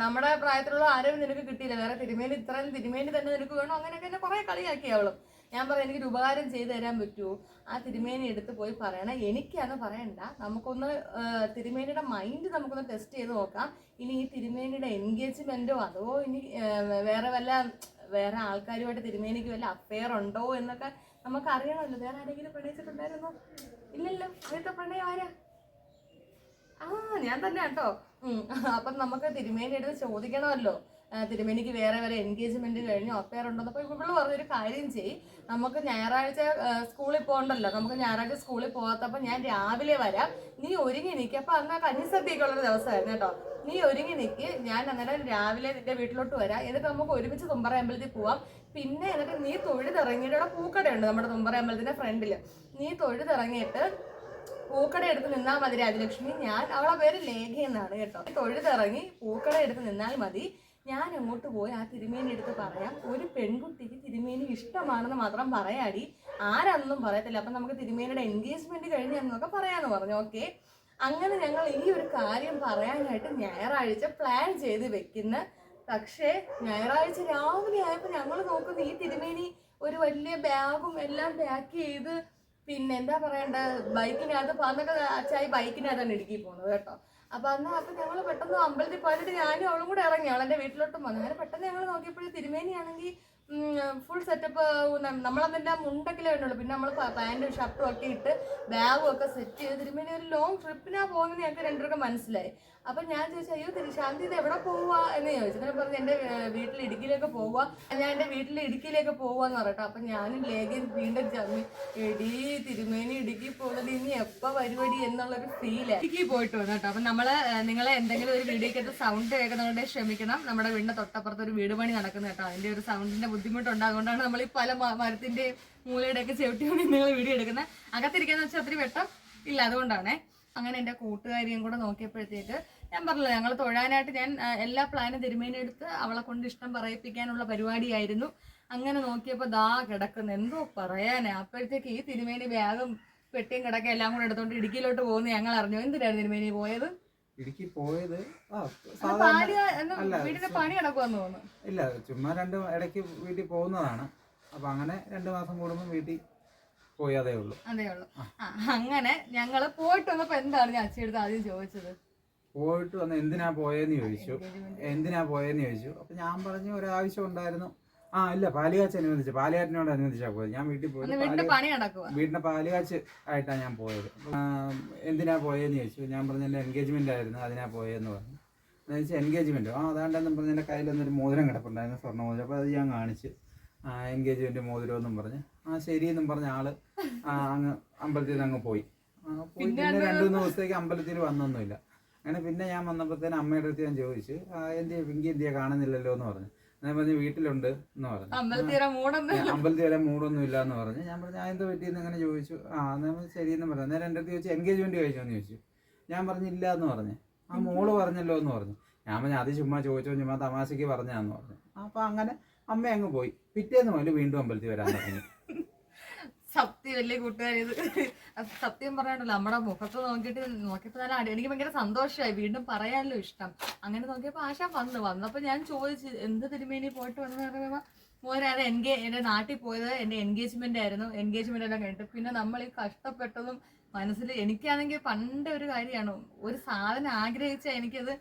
A: പ്രായത്തിലുള്ള ആരും നിനക്ക് കിട്ടിയില്ല, വേറെ തിരുമേനി ഇത്രയും തിരുമേനി തന്നെ നിനക്ക് വേണം, അങ്ങനെയൊക്കെ എന്നെ കുറെ കളിയാക്കി അവളും. ഞാൻ പറയാം എനിക്കൊരു ഉപകാരം ചെയ്തു തരാൻ പറ്റുമോ, ആ തിരുമേനി എടുത്ത് പോയി പറയണം. എനിക്കാന്ന് പറയണ്ട, നമുക്കൊന്ന് തിരുമേനിയുടെ മൈൻഡ് നമുക്കൊന്ന് ടെസ്റ്റ് ചെയ്ത് നോക്കാം. ഇനി ഈ തിരുമേനിയുടെ എൻഗേജ്മെന്റോ അതോ ഇനി വേറെ ആൾക്കാരുമായിട്ട് തിരുമേനിക്ക് വല്ല അഫെയർ ഉണ്ടോ എന്നൊക്കെ നമുക്ക് അറിയണമല്ലോ. വേറെ ആരെങ്കിലും പ്രണയിച്ചിട്ടുണ്ടായിരുന്നോ? ഇല്ലല്ലോ. ആദ്യത്തെ പ്രണയം ആരാ? ഞാൻ തന്നെ കേട്ടോ. അപ്പം നമുക്ക് തിരുമേനി എടുത്ത് ചോദിക്കണമല്ലോ, തിരുമേനിക്ക് വേറെ എൻഗേജ്മെന്റ് കഴിഞ്ഞു അഫെയർ ഉണ്ടെന്ന്. അപ്പൊ ഇവിടെ പറഞ്ഞൊരു കാര്യം ചെയ്യും, നമുക്ക് ഞായറാഴ്ച സ്കൂളിൽ പോകണ്ടല്ലോ, നമുക്ക് ഞായറാഴ്ച സ്കൂളിൽ പോകാത്തപ്പോ ഞാൻ രാവിലെ വരാം, നീ ഒരുങ്ങി നിൽക്കുക. അപ്പൊ അന്ന് കന്നിസദ്യയൊക്കെ ഉള്ളൊരു ദിവസമായിരുന്നു കേട്ടോ. നീ ഒരുങ്ങി നിൽക്ക്, ഞാൻ അന്നേരം രാവിലെ നിന്റെ വീട്ടിലോട്ട് വരാം, എന്നിട്ട് നമുക്ക് ഒരുമിച്ച് തുമ്പറ അമ്പലത്തിൽ പോവാം. പിന്നെ എന്നിട്ട് നീ തൊഴുതിറങ്ങിയിട്ട് ഇവിടെ പൂക്കടയുണ്ട് നമ്മുടെ തുമ്പറ അമ്പലത്തിന്റെ ഫ്രണ്ടില്, നീ തൊഴുതിറങ്ങിയിട്ട് പൂക്കട എടുത്ത് നിന്നാൽ മതി രാജലക്ഷ്മി. അവളെ പേര് ലേഖ എന്നാണ് കേട്ടോ. തൊഴുതിറങ്ങി പൂക്കട എടുത്ത് നിന്നാൽ മതി, ഞാൻ അങ്ങോട്ട് പോയി ആ തിരുമേനി എടുത്ത് പറയാം, ഒരു പെൺകുട്ടിക്ക് തിരുമേനി ഇഷ്ടമാണെന്ന് മാത്രം പറയാടി, ആരാണെന്നും പറയത്തില്ല. അപ്പൊ നമുക്ക് തിരുമേനിയുടെ എൻഗേജ്മെന്റ് കഴിഞ്ഞെന്നൊക്കെ പറയാന്ന് പറഞ്ഞു. ഓക്കെ, അങ്ങനെ ഞങ്ങൾ ഈ ഒരു കാര്യം പറയാനായിട്ട് ഞായറാഴ്ച പ്ലാൻ ചെയ്ത് വെക്കുന്ന. പക്ഷേ ഞായറാഴ്ച രാവിലെ ആയപ്പോൾ ഞങ്ങൾ നോക്കുന്നു ഈ തിരുമേനി ഒരു വലിയ ബാഗും എല്ലാം പാക്ക് ചെയ്ത്, പിന്നെ എന്താ പറയണ്ട, ബൈക്കിനകത്ത് അന്നൊക്കെ അച്ചായി ബൈക്കിനകത്താണ് ഇടുക്കി പോകുന്നത് കേട്ടോ. അപ്പൊ ഞങ്ങൾ പെട്ടെന്ന് അമ്പലത്തിൽ പോയിട്ട് ഞാനും അവളും കൂടെ ഇറങ്ങി, അവളെന്റെ വീട്ടിലോട്ടും വന്നു. അങ്ങനെ പെട്ടെന്ന് ഞങ്ങൾ നോക്കിയപ്പോഴും തിരുമേനിയാണെങ്കിൽ ഫുൾ സെറ്റപ്പ്. നമ്മളതിൻ്റെ മുണ്ടൊക്കെ വേണ്ടുള്ളൂ, പിന്നെ നമ്മൾ പാൻറ്റും ഷർട്ടും ഒക്കെ ഇട്ട് ബാഗും ഒക്കെ സെറ്റ് ചെയ്ത് തിരുമേനി ഒരു ലോങ് ട്രിപ്പിനാ പോകുന്നത് ഞങ്ങൾക്ക് രണ്ടുപേർക്കും മനസ്സിലായി. അപ്പൊ ഞാൻ ചോദിച്ചു, അയ്യോ ശാന്തി ഇത് എവിടെ പോവുക എന്ന് ചോദിച്ചു. അങ്ങനെ പറഞ്ഞു എൻ്റെ വീട്ടിൽ ഇടുക്കിയിലേക്ക് പോവുക, ഞാൻ എൻ്റെ വീട്ടിൽ ഇടുക്കിയിലേക്ക് പോവാന്ന് പറയട്ടോ. അപ്പൊ ഞാനും ലേഖയും വീണ്ടും ചമ്മി, എടി തിരുമേനി ഇടുക്കി പോകുന്നത് ഇനി എപ്പോ വരുവടി എന്നുള്ളൊരു ഫീല്. ഇടുക്കി പോയിട്ട് വന്നു കേട്ടോ. അപ്പൊ നിങ്ങളെ എന്തെങ്കിലും ഒരു വീഡിയോക്കകത്ത് സൗണ്ട് കേൾക്കുന്നുണ്ടെ ക്ഷമിക്കണം, നമ്മുടെ വീടിന്റെ തൊട്ടപ്പുറത്ത് ഒരു വീട് പണി നടക്കുന്നു കേട്ടോ. അതിന്റെ ഒരു സൗണ്ടിന്റെ ബുദ്ധിമുട്ടുണ്ടാകൊണ്ടാണ് നമ്മൾ ഈ പല മരത്തിന്റെ മൂലയുടെ ഒക്കെ ചവിട്ടി നിങ്ങൾ വീഡിയോ എടുക്കുന്നത്. അകത്തിരിക്കാന്ന് വെച്ചാൽ ഒത്തിരി വെട്ടം ഇല്ല, അതുകൊണ്ടാണേ. അങ്ങനെ എൻ്റെ കൂട്ടുകാരിയും കൂടെ നോക്കിയപ്പോഴത്തേക്ക് ഞാൻ പറഞ്ഞില്ല, ഞങ്ങൾ തൊഴാനായിട്ട് ഞാൻ എല്ലാ പ്ലാനും തിരുമേനി എടുത്ത് അവളെ കൊണ്ട് ഇഷ്ടം പറയിപ്പിക്കാനുള്ള പരിപാടിയായിരുന്നു. അങ്ങനെ നോക്കിയപ്പോൾ ദാ കിടക്കുന്നു, എന്തോ പറയാനാ. അപ്പോഴത്തേക്ക് ഈ തിരുമേനി ബാഗും പെട്ടിയും കിടക്കുക എല്ലാം കൂടെ എടുത്തോണ്ട് ഇടുക്കിയിലോട്ട് പോകുന്നു ഞങ്ങൾ അറിഞ്ഞു. എന്തിനായിരുന്നു തിരുമേനി പോയത്?
B: ഇടുക്കി പോയത്
A: വീടിന്റെ പണി നടക്കുമെന്ന് തോന്നുന്നു.
B: ഇല്ല, ചുമ്മാ ഇടയ്ക്ക് വീട്ടിൽ പോകുന്നതാണ്. അപ്പൊ അങ്ങനെ 2 മാസം കൂടുമ്പോൾ വീട്ടിൽ പോയി, അതേ ഉള്ളൂ.
A: അങ്ങനെ ഞങ്ങള് പോയിട്ട് വന്നപ്പോ എന്താണ് ഞാൻ അച്ഛടുത്ത് ആദ്യം ചോദിച്ചത്?
B: പോയിട്ട് വന്ന് എന്തിനാ പോയെന്ന് ചോദിച്ചു. അപ്പൊ ഞാൻ പറഞ്ഞു ഒരാവശ്യം ഉണ്ടായിരുന്നു. ഇല്ല, പാലുകാച്ചിനോട് അനുബന്ധിച്ചാ പോയത്. ഞാൻ വീട്ടിൽ പോയി വീടിന്റെ പാലുകാച്ച് ആയിട്ടാണ് ഞാൻ പോയത്. എന്തിനാ പോയെന്ന് ചോദിച്ചു. ഞാൻ പറഞ്ഞു എൻ്റെ എൻഗേജ്മെന്റ് ആയിരുന്നു, അതിനാ പോയെന്ന് പറഞ്ഞു. എന്ന് വെച്ചാൽ എൻഗേജ്മെന്റോ അതാണ്ടെന്ന് പറഞ്ഞ് എൻ്റെ കയ്യിലൊന്നൊരു മോതിരം കിടപ്പുണ്ടായിരുന്നു, സ്വർണ്ണ മോതിരം. അപ്പോൾ അത് ഞാൻ കാണിച്ച് എൻഗേജ്മെന്റ് മോതിരമെന്നും പറഞ്ഞ് ശരിയെന്നും പറഞ്ഞ ആള് അങ്ങ് അമ്പലത്തിൽ നിന്ന് അങ്ങ് പോയി. പിന്നെ 2-3 ദിവസത്തേക്ക് അമ്പലത്തിൽ വന്നൊന്നുമില്ല. അങ്ങനെ പിന്നെ ഞാൻ വന്നപ്പോഴത്തേന് അമ്മയുടെ അടുത്ത് ഞാൻ ചോദിച്ചു, പിങ്കി എന്തിയാ കാണുന്നില്ലല്ലോ എന്ന് പറഞ്ഞു. ഞാൻ പറഞ്ഞു വീട്ടിലുണ്ട് എന്ന് പറഞ്ഞു. അമ്പലത്തിൽ വരാൻ മൂടൊന്നും ഇല്ല എന്ന് പറഞ്ഞു. ഞാൻ പറഞ്ഞു എന്തോ പറ്റിയെന്ന് അങ്ങനെ ചോദിച്ചു. നമ്മൾ ശരിയെന്ന് പറഞ്ഞു. അന്നേരം എൻ്റെ അടുത്ത് ചോദിച്ചു എൻഗേജ്മെന്റ് കഴിച്ചോന്ന് ചോദിച്ചു. ഞാൻ പറഞ്ഞില്ല എന്ന് പറഞ്ഞു. മോള് പറഞ്ഞല്ലോ എന്ന് പറഞ്ഞു. ഞാൻ പറഞ്ഞു അത് ചുമ്മാ ചോദിച്ചോ, ചുമ്മാ തമാശക്ക് പറഞ്ഞാന്ന് പറഞ്ഞു. അപ്പൊ അങ്ങനെ അമ്മ അങ്ങ് പോയി. പിറ്റേന്ന് മുതൽ വീണ്ടും അമ്പലത്തിൽ വരാൻ തുടങ്ങി.
A: സത്യം വലിയ കൂട്ടുകാരി, ഇത് സത്യം പറയാണ്ടല്ലോ, നമ്മുടെ മുഖത്ത് നോക്കിയപ്പോ നല്ല എനിക്ക് ഭയങ്കര സന്തോഷമായി. വീണ്ടും പറയാനല്ലോ ഇഷ്ടം. അങ്ങനെ നോക്കിയപ്പോ ആശ വന്നപ്പോ ഞാൻ ചോദിച്ചു എന്ത് തിരുമേനി പോയിട്ട് വന്നു പറയുമ്പോ മോനാണ് എന്റെ നാട്ടിൽ പോയത്, എന്റെ എൻഗേജ്മെന്റ് ആയിരുന്നു. എൻഗേജ്മെന്റ് എല്ലാം കഴിഞ്ഞിട്ട് പിന്നെ നമ്മൾ ഈ കഷ്ടപ്പെട്ടതും മനസ്സിൽ എനിക്കാണെങ്കിൽ പണ്ട് ഒരു കാര്യമാണ്, ഒരു സാധനം ആഗ്രഹിച്ചാൽ എനിക്കത്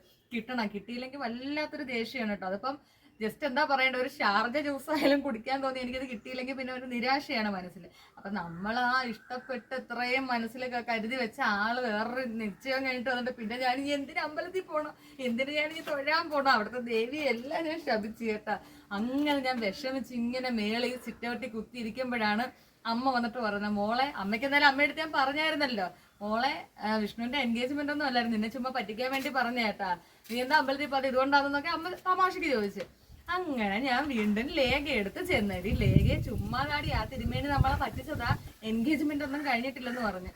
A: കിട്ടിയില്ലെങ്കിൽ വല്ലാത്തൊരു ദേഷ്യമാണ് കേട്ടോ. അതിപ്പം ജസ്റ്റ് എന്താ പറയണ്ട, ഒരു ഷാർജ ജ്യൂസ് ആയാലും കുടിക്കാൻ തോന്നി എനിക്കത് കിട്ടിയില്ലെങ്കിൽ പിന്നെ ഒരു നിരാശയാണ് മനസ്സിൽ. അപ്പൊ നമ്മൾ ആ ഇഷ്ടപ്പെട്ട് ഇത്രയും മനസ്സിലൊക്കെ കരുതി വെച്ച ആള് വേറൊരു നിശ്ചയം കഴിഞ്ഞിട്ട് വന്നിട്ട് പിന്നെ ഞാൻ ഈ എന്തിനു അമ്പലത്തിൽ പോകണം, എന്തിനു ഞാൻ ഈ തൊഴാൻ പോകണം, അവിടുത്തെ ദേവി എല്ലാം ഞാൻ ശപിച്ചു കേട്ടാ. അങ്ങനെ ഞാൻ വിഷമിച്ച് ഇങ്ങനെ മേളിൽ സിറ്റൗട്ടി കുത്തിയിരിക്കുമ്പോഴാണ് അമ്മ വന്നിട്ട് പറയുന്നത്, മോളെ, അമ്മയ്ക്ക് എന്തായാലും അമ്മയുടെ അടുത്ത് ഞാൻ പറഞ്ഞായിരുന്നല്ലോ, മോളെ വിഷ്ണുവിന്റെ എൻഗേജ്മെന്റ് ഒന്നും അല്ലായിരുന്നു, നിന്നെ ചുമ്മാ പറ്റിക്കാൻ വേണ്ടി പറഞ്ഞ കേട്ടാ, നീ എന്താ അമ്പലത്തിൽ പറഞ്ഞത് ഇതുകൊണ്ടാണെന്നൊക്കെ അമ്മ തമാശക്ക് ചോദിച്ചു. അങ്ങനെ ഞാൻ വീണ്ടും ലേഖ എടുത്ത് ചെന്നേരി. ലേഖയെ ചുമ്മാ കാടി ആ തിരുമേനി നമ്മളെ പറ്റിച്ചതാ, എൻഗേജ്മെന്റ് ഒന്നും കഴിഞ്ഞിട്ടില്ലെന്ന് പറഞ്ഞു.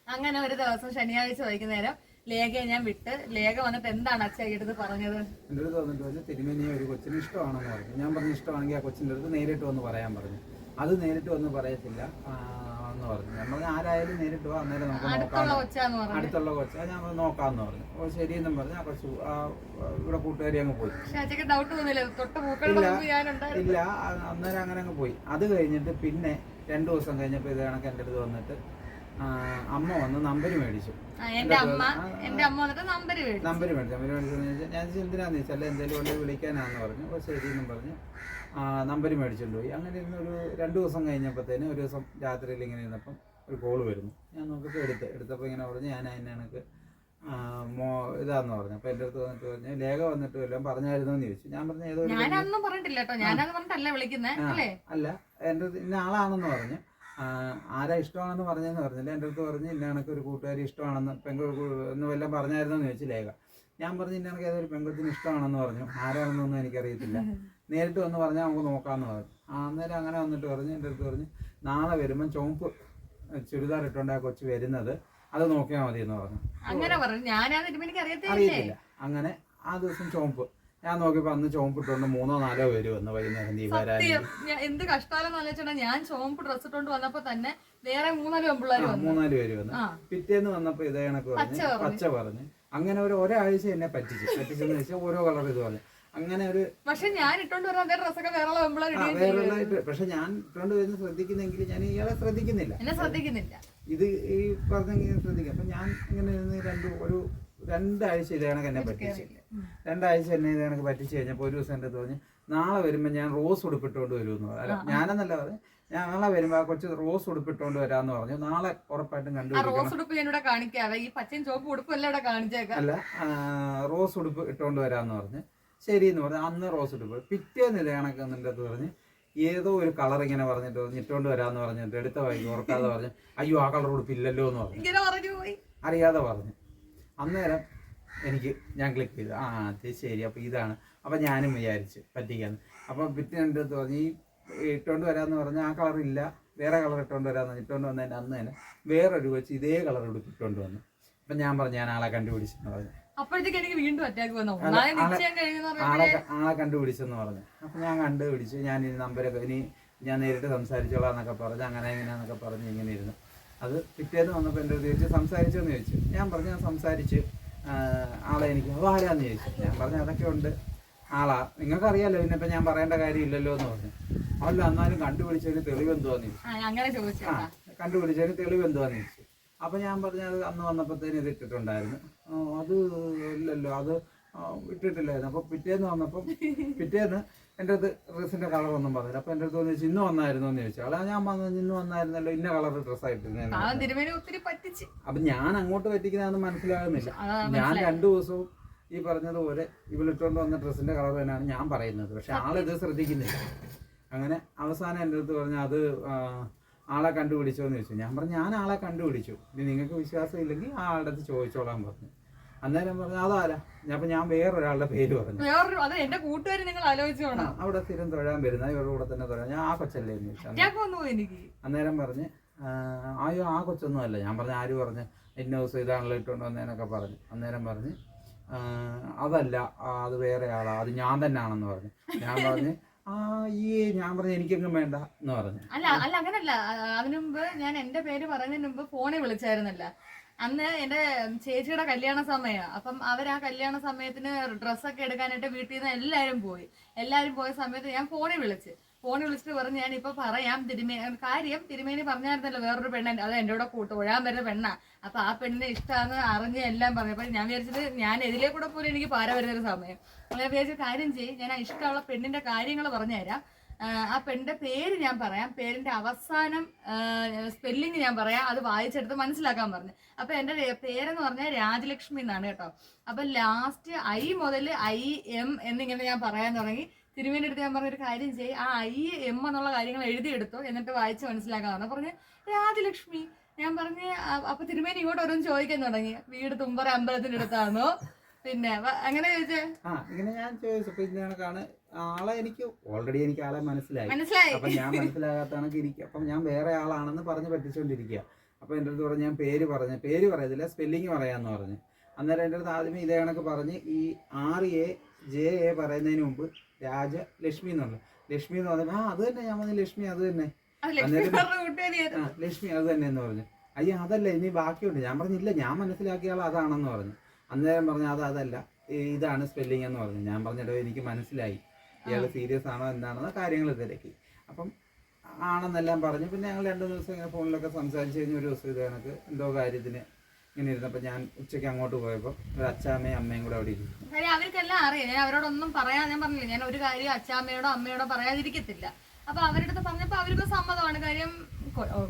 A: അങ്ങനെ ഒരു ദിവസം ശനിയാഴ്ച വൈകുന്നേരം ലേഖയെ ഞാൻ വിട്ട്, ലേഖ വന്നിട്ട് എന്താണ് അച്ഛടുത്ത് പറഞ്ഞത്?
B: എൻ്റെ അടുത്ത് വന്നിട്ട് പറഞ്ഞു തിരുമേനിയെ ഒരു കൊച്ചിന് ഇഷ്ടമാണെന്ന് പറഞ്ഞു. ഞാൻ പറഞ്ഞു ഇഷ്ടമാണെങ്കിൽ ആ കൊച്ചിൻ്റെ അടുത്ത് നേരിട്ട് വന്ന് പറയാൻ പറഞ്ഞു. അത് നേരിട്ട് വന്ന് പറയത്തില്ല എന്ന് പറഞ്ഞു. നമ്മൾ ആരായാലും നേരിട്ട് പോകാം, അന്നേരം നമുക്ക് നോക്കാം, അടുത്തുള്ള കൊച്ചാ ഞാൻ നോക്കാമെന്ന് പറഞ്ഞു. അപ്പോൾ ശരിയെന്നും പറഞ്ഞു. ആ കൊച്ചു ഇവിടെ കൂട്ടുകാരി അങ്ങ് പോയി. ഇല്ല, അന്നേരം അങ്ങനെ അങ്ങ് പോയി. അത് കഴിഞ്ഞിട്ട് പിന്നെ 2 ദിവസം കഴിഞ്ഞപ്പോൾ ഇത് കണക്ക് എൻ്റെ അടുത്ത് വന്നിട്ട് അമ്മ വന്ന് നമ്പർ മേടിച്ചു. നമ്പർ മേടിച്ചെന്ന് ചോദിച്ചാൽ ഞാൻ എന്തിനാന്ന് ചോദിച്ചാൽ എന്തെങ്കിലും കൊണ്ട് വിളിക്കാനാന്ന് പറഞ്ഞു. അപ്പോൾ ശരിയെന്നും പറഞ്ഞു നമ്പർ മേടിച്ചുകൊണ്ട് പോയി. അങ്ങനെ ഇരുന്ന് ഒരു 2 ദിവസം കഴിഞ്ഞപ്പോഴത്തേന് ഒരു ദിവസം രാത്രിയിൽ ഇങ്ങനെ ഇരുന്നപ്പം ഒരു കോള് വരുന്നു. ഞാൻ നോക്കിയപ്പോൾ എടുത്തപ്പോൾ ഇങ്ങനെ പറഞ്ഞു ഞാൻ അതിന് എനിക്ക് ഇതാന്ന് പറഞ്ഞു. അപ്പൊ എൻ്റെ അടുത്ത് വന്നിട്ട് പറഞ്ഞു ലേഖ വന്നിട്ട് വല്ലതും പറഞ്ഞായിരുന്നു എന്ന് ചോദിച്ചു. ഞാൻ പറഞ്ഞു ഏതോ അല്ല എൻ്റെ ഇന്ന ആളാണെന്ന് പറഞ്ഞു. ആരാ ഇഷ്ടമാണെന്ന് പറഞ്ഞെന്ന് പറഞ്ഞില്ല. എൻ്റെ അടുത്ത് പറഞ്ഞു ഇന്ന കണക്ക് ഒരു കൂട്ടുകാരി ഇഷ്ടമാണെന്ന് എന്ന് വല്ലതും പറഞ്ഞായിരുന്നു എന്ന് ചോദിച്ചു ലേഖ. ഞാൻ പറഞ്ഞു ഇന്ന കണക്ക് ഏതൊരു പെൺകുച്ചിന് ഇഷ്ടമാണെന്ന് പറഞ്ഞു. ആരാണെന്നൊന്നും എനിക്കറിയത്തില്ല, നേരിട്ട് വന്ന് പറഞ്ഞാൽ നമുക്ക് നോക്കാമെന്ന് പറഞ്ഞു. അന്നേരം അങ്ങനെ വന്നിട്ട് പറഞ്ഞു എൻ്റെ അടുത്ത് പറഞ്ഞു നാളെ വരുമ്പം ചുവപ്പ് ചുരിദാർ ഇട്ടുകൊണ്ട് ആ കൊച്ചു വരുന്നത് അത് നോക്കിയാൽ മതി എന്ന് പറഞ്ഞു. അറിയത്തില്ല. അങ്ങനെ ആ ദിവസം ചുവപ്പ് ഞാൻ നോക്കിയപ്പോ അന്ന് ചുവപ്പ് ഇട്ടുകൊണ്ട് 3-4 പേര് വന്നു വൈകുന്നേരം
A: എന്ത് കഷ്ടാലെന്ന് ഞാൻ ചുവപ്പ് ഡ്രസ് ഇട്ടുകൊണ്ട് വന്നപ്പോ തന്നെ വേറെ 3-4
B: പേര് വന്നു. പിറ്റേന്ന് വന്നപ്പോ ഇതേ കണക്ക് പറഞ്ഞു പച്ച പറഞ്ഞു. അങ്ങനെ ഒരാഴ്ച എന്നെ പറ്റിച്ചെന്ന് വെച്ചാൽ ഓരോ കളർ ഇത് പറഞ്ഞു. അങ്ങനെ ഒരു
A: പക്ഷെ ഞാൻ ഇട്ടോണ്ട് വരുന്ന അതേ ഡ്രസ്സൊക്കെ വേറെ
B: പക്ഷെ ഞാൻ ഇട്ടോണ്ട് വരുന്ന ശ്രദ്ധിക്കുന്നെങ്കിൽ ഞാൻ ഇയാളെ ശ്രദ്ധിക്കുന്നില്ല. ഇത് ഈ പറഞ്ഞെങ്കിൽ ശ്രദ്ധിക്കാം. അപ്പൊ ഞാൻ ഇങ്ങനെ ഒരു 2 ആഴ്ച ഇതേ കണക്ക് എന്നെ പറ്റിച്ചു. 2 ആഴ്ച എന്നെ ഇതേ കണക്ക് പറ്റിച്ചു കഴിഞ്ഞപ്പോൾ ഒരു ദിവസം എൻ്റെ തോന്നി നാളെ വരുമ്പോൾ ഞാൻ റോസ് ഉടുപ്പിട്ടുകൊണ്ട് വരുമെന്ന് പറഞ്ഞു. അല്ല ഞാനെന്നല്ല പറഞ്ഞു, ഞാൻ നാളെ വരുമ്പോൾ ആ കൊച്ചു റോസ് ഉടുപ്പിട്ടുകൊണ്ട് വരാന്ന് പറഞ്ഞു. നാളെ ഉറപ്പായിട്ടും അല്ല റോസ് ഉടുപ്പ് ഇട്ടുകൊണ്ട് വരാന്ന് പറഞ്ഞു. ശരി എന്ന് പറഞ്ഞു. അന്ന് റോസ് ഉടുപ്പ്. പിറ്റേന്ന് ഇതേ കണക്ക് എൻ്റെ അടുത്ത് പറഞ്ഞ് ഏതോ ഒരു കളർ ഇങ്ങനെ പറഞ്ഞിട്ട് ഇട്ടുകൊണ്ട് വരാന്ന് പറഞ്ഞിട്ട് എടുത്ത വൈകി ഓർക്കാതെ പറഞ്ഞു അയ്യോ ആ കളർ ഉടുപ്പില്ലല്ലോ എന്ന് പറഞ്ഞു. അറിയാതെ പറഞ്ഞു. അന്നേരം ഞാൻ ക്ലിക്ക് ചെയ്തു. അത് ശരി, അപ്പോൾ ഇതാണ്. അപ്പം ഞാനും വിചാരിച്ചു പറ്റിക്കാന്ന്. അപ്പം പിറ്റേ എൻ്റെ അടുത്ത് പറഞ്ഞു ഈ ഇട്ടുകൊണ്ട് വരാമെന്ന് പറഞ്ഞാൽ ആ കളറില്ല, വേറെ കളർ ഇട്ടുകൊണ്ട് വരാമെന്ന് ഇട്ടുകൊണ്ട് വന്നതിൻ്റെ അന്ന് തന്നെ വേറൊരു വെച്ച് ഇതേ കളർ ഉടുപ്പ് ഇട്ടുകൊണ്ട് വന്നു. അപ്പം ഞാൻ പറഞ്ഞു ഞാൻ ആളെ കണ്ടുപിടിച്ചെന്ന് പറഞ്ഞു. ആളെ കണ്ടുപിടിച്ചെന്ന് പറഞ്ഞു. അപ്പം ഞാൻ കണ്ടുപിടിച്ച് ഞാൻ ഈ നമ്പരൊക്കെ ഇനി ഞാൻ നേരിട്ട് സംസാരിച്ചോളാം എന്നൊക്കെ പറഞ്ഞ് അങ്ങനെ എങ്ങനെയാന്നൊക്കെ പറഞ്ഞ് ഇങ്ങനെ ഇരുന്നു. അത് പിറ്റേന്ന് വന്നപ്പോൾ എൻ്റെ അടുത്ത് ചോദിച്ചു സംസാരിച്ചോന്ന് ചോദിച്ചു. ഞാൻ പറഞ്ഞു ഞാൻ സംസാരിച്ച് ആളെ എനിക്ക് ആരാന്ന് ചോദിച്ചു. ഞാൻ പറഞ്ഞു അതൊക്കെ ഉണ്ട് ആളാ, നിങ്ങൾക്കറിയാലോ, പിന്നെ ഇപ്പം ഞാൻ പറയേണ്ട കാര്യമില്ലല്ലോ എന്ന് പറഞ്ഞു. അല്ല എന്നാലും കണ്ടുപിടിച്ചതിന് തെളിവെന്തുവാന്ന് ചോദിച്ചു. കണ്ടുപിടിച്ചതിന് തെളിവെന്തുവാന്ന് ചോദിച്ചു. അപ്പം ഞാൻ പറഞ്ഞത് അന്ന് വന്നപ്പോഴത്തേന് ഇത് ഇട്ടിട്ടുണ്ടായിരുന്നു. അത് ഇല്ലല്ലോ, അത് ഇട്ടിട്ടില്ലായിരുന്നു. അപ്പോൾ പിറ്റേന്ന് വന്നപ്പം പിറ്റേന്ന് എൻ്റെ അടുത്ത് ഡ്രസ്സിൻ്റെ കളറൊന്നും പറഞ്ഞില്ല. അപ്പം എൻ്റെ അടുത്ത് ചോദിച്ചു ഇന്ന് വന്നായിരുന്നു എന്ന് ചോദിച്ചു. അല്ല ഞാൻ പറഞ്ഞത് ഇന്ന് വന്നായിരുന്നല്ലോ, ഇന്ന കളർ ഡ്രസ്സായിട്ടിരുന്നു. അപ്പം ഞാൻ അങ്ങോട്ട് പറ്റിക്കുന്നതെന്ന് മനസ്സിലാകുന്നില്ല. ഞാൻ 2 ദിവസവും ഈ പറഞ്ഞതുപോലെ ഇവളിട്ടുകൊണ്ട് വന്ന ഡ്രസ്സിൻ്റെ കളർ തന്നെയാണ് ഞാൻ പറയുന്നത്. പക്ഷെ ആളിത് ശ്രദ്ധിക്കുന്നില്ല. അങ്ങനെ അവസാനം എൻ്റെ അടുത്ത് പറഞ്ഞു അത് ആളെ കണ്ടുപിടിച്ചോ എന്ന് ചോദിച്ചു. ഞാൻ പറഞ്ഞു ഞാൻ ആളെ കണ്ടുപിടിച്ചു, ഇനി നിങ്ങൾക്ക് വിശ്വാസം ഇല്ലെങ്കിൽ ആ ആളുടെ അടുത്ത് ചോദിച്ചോളാൻ പറഞ്ഞു. അന്നേരം പറഞ്ഞു അതാരാ, അപ്പം ഞാൻ വേറൊരാളുടെ പേര് പറഞ്ഞു.
A: എന്റെ കൂട്ടുകാർ നിങ്ങൾ ആലോചിച്ചോണം,
B: അവിടെ സ്ഥിരം തൊഴാൻ വരുന്ന ഇവരുടെ കൂടെ തന്നെ തൊഴാൻ. ഞാൻ ആ കൊച്ചല്ലേ എന്ന് ചോദിച്ചു. അന്നേരം പറഞ്ഞ് അയ്യോ ആ കൊച്ചൊന്നും അല്ല. ഞാൻ പറഞ്ഞു ആര് പറഞ്ഞ്, ഇന്ന ദിവസം ഇതാണല്ലോ ഇട്ടുകൊണ്ട് വന്നേന്നൊക്കെ പറഞ്ഞു. അന്നേരം പറഞ്ഞ് അതല്ല, അത് വേറെ ആളാ, അത് ഞാൻ തന്നെ ആണെന്ന് പറഞ്ഞു. ഞാൻ പറഞ്ഞ് ഞാൻ പറഞ്ഞു എനിക്കെങ്ങും വേണ്ട എന്ന് പറഞ്ഞു.
A: അല്ല അങ്ങനല്ല, അതിനു മുമ്പ് ഞാൻ എന്റെ പേര് പറയുന്നതിന് മുമ്പ് ഫോണിൽ വിളിച്ചായിരുന്നല്ല. അന്ന് എന്റെ ചേച്ചിയുടെ കല്യാണ സമയമാണ്. അപ്പം അവർ ആ കല്യാണ സമയത്തിന് ഡ്രസ്സൊക്കെ എടുക്കാനായിട്ട് വീട്ടിൽ നിന്ന് എല്ലാവരും പോയ സമയത്ത് ഞാൻ ഫോണിൽ വിളിച്ചിട്ട് പറഞ്ഞു ഞാൻ ഇപ്പൊ പറയാം തിരുമേനി പറഞ്ഞായിരുന്നല്ലോ വേറൊരു പെണ്ണ അത് എന്റെ കൂടെ തൊഴാൻ വരുന്ന പെണ്ണാ, അപ്പൊ ആ പെണ്ണിനെ ഇഷ്ടമാണെന്ന് അറിഞ്ഞ് എല്ലാം പറഞ്ഞു. അപ്പൊ ഞാൻ വിചാരിച്ചത് ഞാൻ എതിലേ കൂടെ പോലും എനിക്ക് പാര വരുന്നൊരു സമയം. ഞാൻ വിചാരിച്ച കാര്യം ചെയ്യും, ഞാൻ ആ ഇഷ്ടമുള്ള പെണ്ണിന്റെ കാര്യങ്ങൾ പറഞ്ഞുതരാം. ആ പെണ്ണിന്റെ പേര് ഞാൻ പറയാം, പേരിന്റെ അവസാനം സ്പെല്ലിങ് ഞാൻ പറയാം, അത് വായിച്ചെടുത്ത് മനസ്സിലാക്കാൻ പറഞ്ഞു. അപ്പൊ എന്റെ പേരെന്ന് പറഞ്ഞാൽ രാജലക്ഷ്മി എന്നാണ് കേട്ടോ. അപ്പൊ ലാസ്റ്റ് I മുതൽ IM എന്നിങ്ങനെ ഞാൻ പറയാൻ തുടങ്ങി. തിരുമേനി അടുത്ത് ഞാൻ പറഞ്ഞൊരു കാര്യം ചെയ്യും, ആ IM എന്നുള്ള കാര്യങ്ങൾ എഴുതിയെടുത്തു, എന്നിട്ട് വായിച്ച് മനസ്സിലാക്കാൻ പറഞ്ഞു. പറഞ്ഞ് രാജലക്ഷ്മി. ഞാൻ പറഞ്ഞ് അപ്പൊ തിരുമേനി ഇങ്ങോട്ട് ഓരോന്ന് ചോദിക്കാൻ തുടങ്ങി, വീട് തുമ്പറ അമ്പലത്തിന്റെ അടുത്താണോ, പിന്നെ അങ്ങനെ ചോദിച്ചേ.
B: ഇങ്ങനെ ഞാൻ ചോദിച്ചപ്പോ ഇതിനകണക്കാണ് ആളെ എനിക്ക് ഓൾറെഡി എനിക്ക് ആളെ മനസ്സിലായി. അപ്പൊ ഞാൻ മനസ്സിലാകാത്താണ് ഇരിക്കുക. അപ്പം ഞാൻ വേറെ ആളാണെന്ന് പറഞ്ഞ് പറ്റിച്ചോണ്ടിരിക്കുക. അപ്പൊ എൻ്റെ അടുത്ത് പറഞ്ഞ് ഞാൻ പേര് പറയത്തില്ല, സ്പെല്ലിങ് പറയാന്ന് പറഞ്ഞു. അന്നേരം എൻ്റെ അടുത്ത് ആദ്യമേ ഇതേ കണക്ക് പറഞ്ഞ് ഈ RAJA പറയുന്നതിന് മുമ്പ് രാജലക്ഷ്മി എന്നുള്ളത്, ലക്ഷ്മി എന്ന് പറഞ്ഞാൽ അത് തന്നെ. ഞാൻ പറഞ്ഞു ലക്ഷ്മി അത് തന്നെ, ലക്ഷ്മി അത് തന്നെ എന്ന് പറഞ്ഞു. അയ്യോ അതല്ല ഇനി ബാക്കിയുണ്ട്. ഞാൻ പറഞ്ഞില്ല, ഞാൻ മനസ്സിലാക്കിയ ആൾ അതാണെന്ന് പറഞ്ഞു. അന്നേരം പറഞ്ഞു അതല്ല ഇതാണ് സ്പെല്ലിംഗ് എന്ന് പറഞ്ഞു. ഞാൻ പറഞ്ഞിട്ടോ എനിക്ക് മനസ്സിലായി ഇയാൾ സീരിയസ് ആണോ എന്താണെന്ന് കാര്യങ്ങൾ തിരക്കി. അപ്പം ആണെന്നെല്ലാം പറഞ്ഞു. പിന്നെ ഞങ്ങൾ 2 ദിവസം ഇങ്ങനെ ഫോണിലൊക്കെ സംസാരിച്ച് കഴിഞ്ഞ് ഒരു ദിവസം ഇത് കണക്ക് എന്തോ കാര്യത്തിന് ഇങ്ങനെ ഇരുന്നപ്പോൾ ഞാൻ ഉച്ചയ്ക്ക് അങ്ങോട്ട് പോയപ്പോൾ ഒരു അച്ഛാമ്മയും അമ്മയും കൂടെ അവിടെ ഇരിക്കും.
A: കാര്യം അവർക്കെല്ലാം അറിയാം, ഞാൻ അവരോടൊന്നും പറയാൻ ഞാൻ പറഞ്ഞില്ല, ഞാൻ ഒരു കാര്യം അച്ഛാമ്മയോടോ അമ്മയോടോ പറയാതിരിക്കത്തില്ല. അപ്പൊ അവരുടെ അടുത്ത് പറഞ്ഞപ്പോൾ അവർക്ക് സമ്മതമാണ്. കാര്യം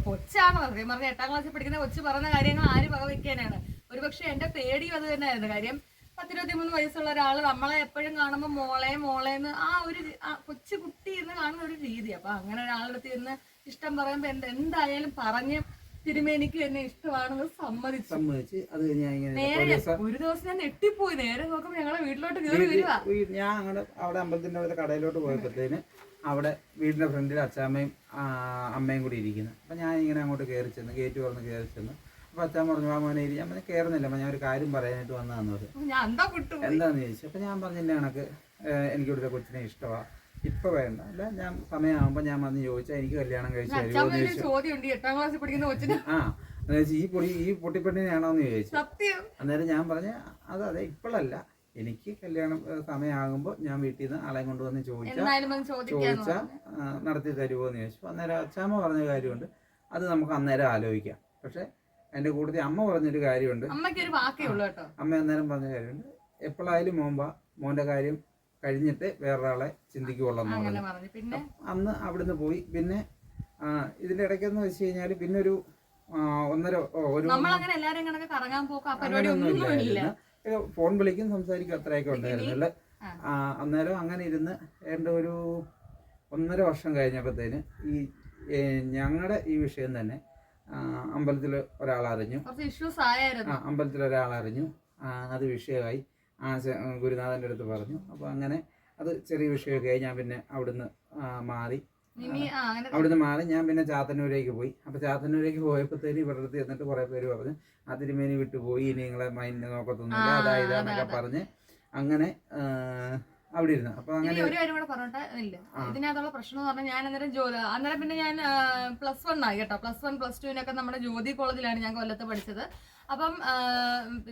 A: കൊച്ചാണ് പറഞ്ഞത്, 8ാം ക്ലാസ്സിൽ പഠിക്കുന്ന കൊച്ചു പറഞ്ഞ കാര്യങ്ങൾ ആര് വകവെക്കാനാണ്. ഒരുപക്ഷെ എന്റെ പേടിയും അത് തന്നെയായിരുന്നു. കാര്യം 10-23 വയസ്സുള്ള ഒരാൾ നമ്മളെ എപ്പോഴും കാണുമ്പോൾ മോളേന്ന് ആ ഒരു കൊച്ചു കുട്ടി എന്ന് കാണുന്ന ഒരു രീതി. അപ്പൊ അങ്ങനെ ഒരാളുടെ അടുത്ത് ഇരുന്ന് ഇഷ്ടം പറയുമ്പോ എന്തായാലും പറഞ്ഞ് തിരുമേനിക്ക് എന്നെ ഇഷ്ടമാണെന്ന് സമ്മതിച്ച്
B: അത്
A: നേരെ ഒരു ദിവസം ഞാൻ നെട്ടിപ്പോയി. നേരെ നോക്കുമ്പോ ഞങ്ങളെ വീട്ടിലോട്ട് കയറി വരുവാ.
B: ഞാൻ അങ്ങനെ അവിടെ അമ്പലത്തിന്റെ അവിടെ കടയിലോട്ട് പോയപ്പോഴത്തേന് അവിടെ വീടിന്റെ ഫ്രണ്ടിൽ അച്ഛാമ്മയും അമ്മയും കൂടി ഇരിക്കുന്നു. അപ്പൊ ഞാൻ ഇങ്ങനെ അങ്ങോട്ട് കയറി ചെന്ന് ഗേറ്റ് തുറന്ന് കയറി ചെന്ന്. അപ്പൊ അച്ഛൻ പറഞ്ഞു ആ മോനെ ഇരി. ഞാൻ പറഞ്ഞു കയറുന്നില്ല, ഞാൻ ഒരു കാര്യം പറയാനായിട്ട് വന്നതാന്ന് പറഞ്ഞു. എന്താന്ന് ചോദിച്ചു. അപ്പൊ ഞാൻ പറഞ്ഞ കണക്ക് എനിക്കിവിടുത്തെ കൊച്ചിനെ ഇഷ്ടമാണ്, ഇപ്പൊ വേണ്ട, അല്ല ഞാൻ സമയമാകുമ്പോ ഞാൻ വന്ന് ചോദിച്ചാൽ എനിക്ക് കല്യാണം കഴിച്ചു തരുമോ എന്ന് ചോദിച്ചു. ഈ പൊട്ടിപ്പെണ്ണിനെയാണോന്ന് ചോദിച്ചു. അന്നേരം ഞാൻ പറഞ്ഞ അതെ ഇപ്പോഴല്ല, എനിക്ക് കല്യാണം സമയമാകുമ്പോ ഞാൻ വീട്ടിൽ നിന്ന് ആളെ കൊണ്ടുവന്ന് ചോദിച്ചാൽ നടത്തി തരുമോ എന്ന് ചോദിച്ചു. അന്നേരം അച്ഛാമ്മ പറഞ്ഞ കാര്യമുണ്ട്, അത് നമുക്ക് അന്നേരം ആലോചിക്കാം. പക്ഷെ എന്റെ കൂട്ടത്തിൽ അമ്മ പറഞ്ഞൊരു കാര്യമുണ്ട്, അമ്മ അന്നേരം പറഞ്ഞ കാര്യമുണ്ട്, എപ്പോഴായാലും മോന്റെ കാര്യം കഴിഞ്ഞിട്ട് വേറൊരാളെ ചിന്തിക്കുള്ളൂ. അന്ന് അവിടുന്ന് പോയി. പിന്നെ ഇതിന്റെ ഇടയ്ക്കെന്ന് വെച്ച് കഴിഞ്ഞാൽ പിന്നെ ഒരു ഫോൺ വിളിക്കും സംസാരിക്കും അത്രയൊക്കെ ഉണ്ടായിരുന്നല്ലേ. അന്നേരം അങ്ങനെ ഇരുന്ന് ഏണ്ട ഒരു 1.5 വർഷം കഴിഞ്ഞപ്പോഴത്തേന് ഈ ഞങ്ങളുടെ ഈ വിഷയം തന്നെ അമ്പലത്തിൽ ഒരാളറിഞ്ഞു. അമ്പലത്തിൽ ഒരാളറിഞ്ഞു, അത് വിഷയമായി. ഗുരുനാഥൻ്റെ അടുത്ത് പറഞ്ഞു. അപ്പോൾ അങ്ങനെ അത് ചെറിയ വിഷയമൊക്കെ ആയി. ഞാൻ പിന്നെ അവിടുന്ന് മാറി ഞാൻ പിന്നെ ചാത്തന്നൂരേക്ക് പോയി. അപ്പോൾ ചാത്തന്നൂരേക്ക് പോയപ്പോഴത്തേന് ഇവരുടെ അടുത്ത് എന്നിട്ട് കുറേ പേര് പറഞ്ഞു ആ തിരുമേനി വിട്ടുപോയി, ഇനി നിങ്ങളെ മൈൻഡ് നോക്കത്തൊന്നുമില്ല, അതായതാന്നൊക്കെ പറഞ്ഞ് അങ്ങനെ അവിടെ ഇരുന്നു. അപ്പൊ അങ്ങനെ
A: ഒരു കാര്യം കൂടെ പറഞ്ഞിട്ട് ഇല്ല, ഇതിനകത്തുള്ള പ്രശ്നം എന്ന് പറഞ്ഞാൽ ഞാൻ അന്നേരം പിന്നെ ഞാൻ +1 ആയി കേട്ടോ. +1 +2 നമ്മുടെ ജ്യോതി കോളേജിലാണ് ഞാൻ കൊല്ലത്ത് പഠിച്ചത്. അപ്പം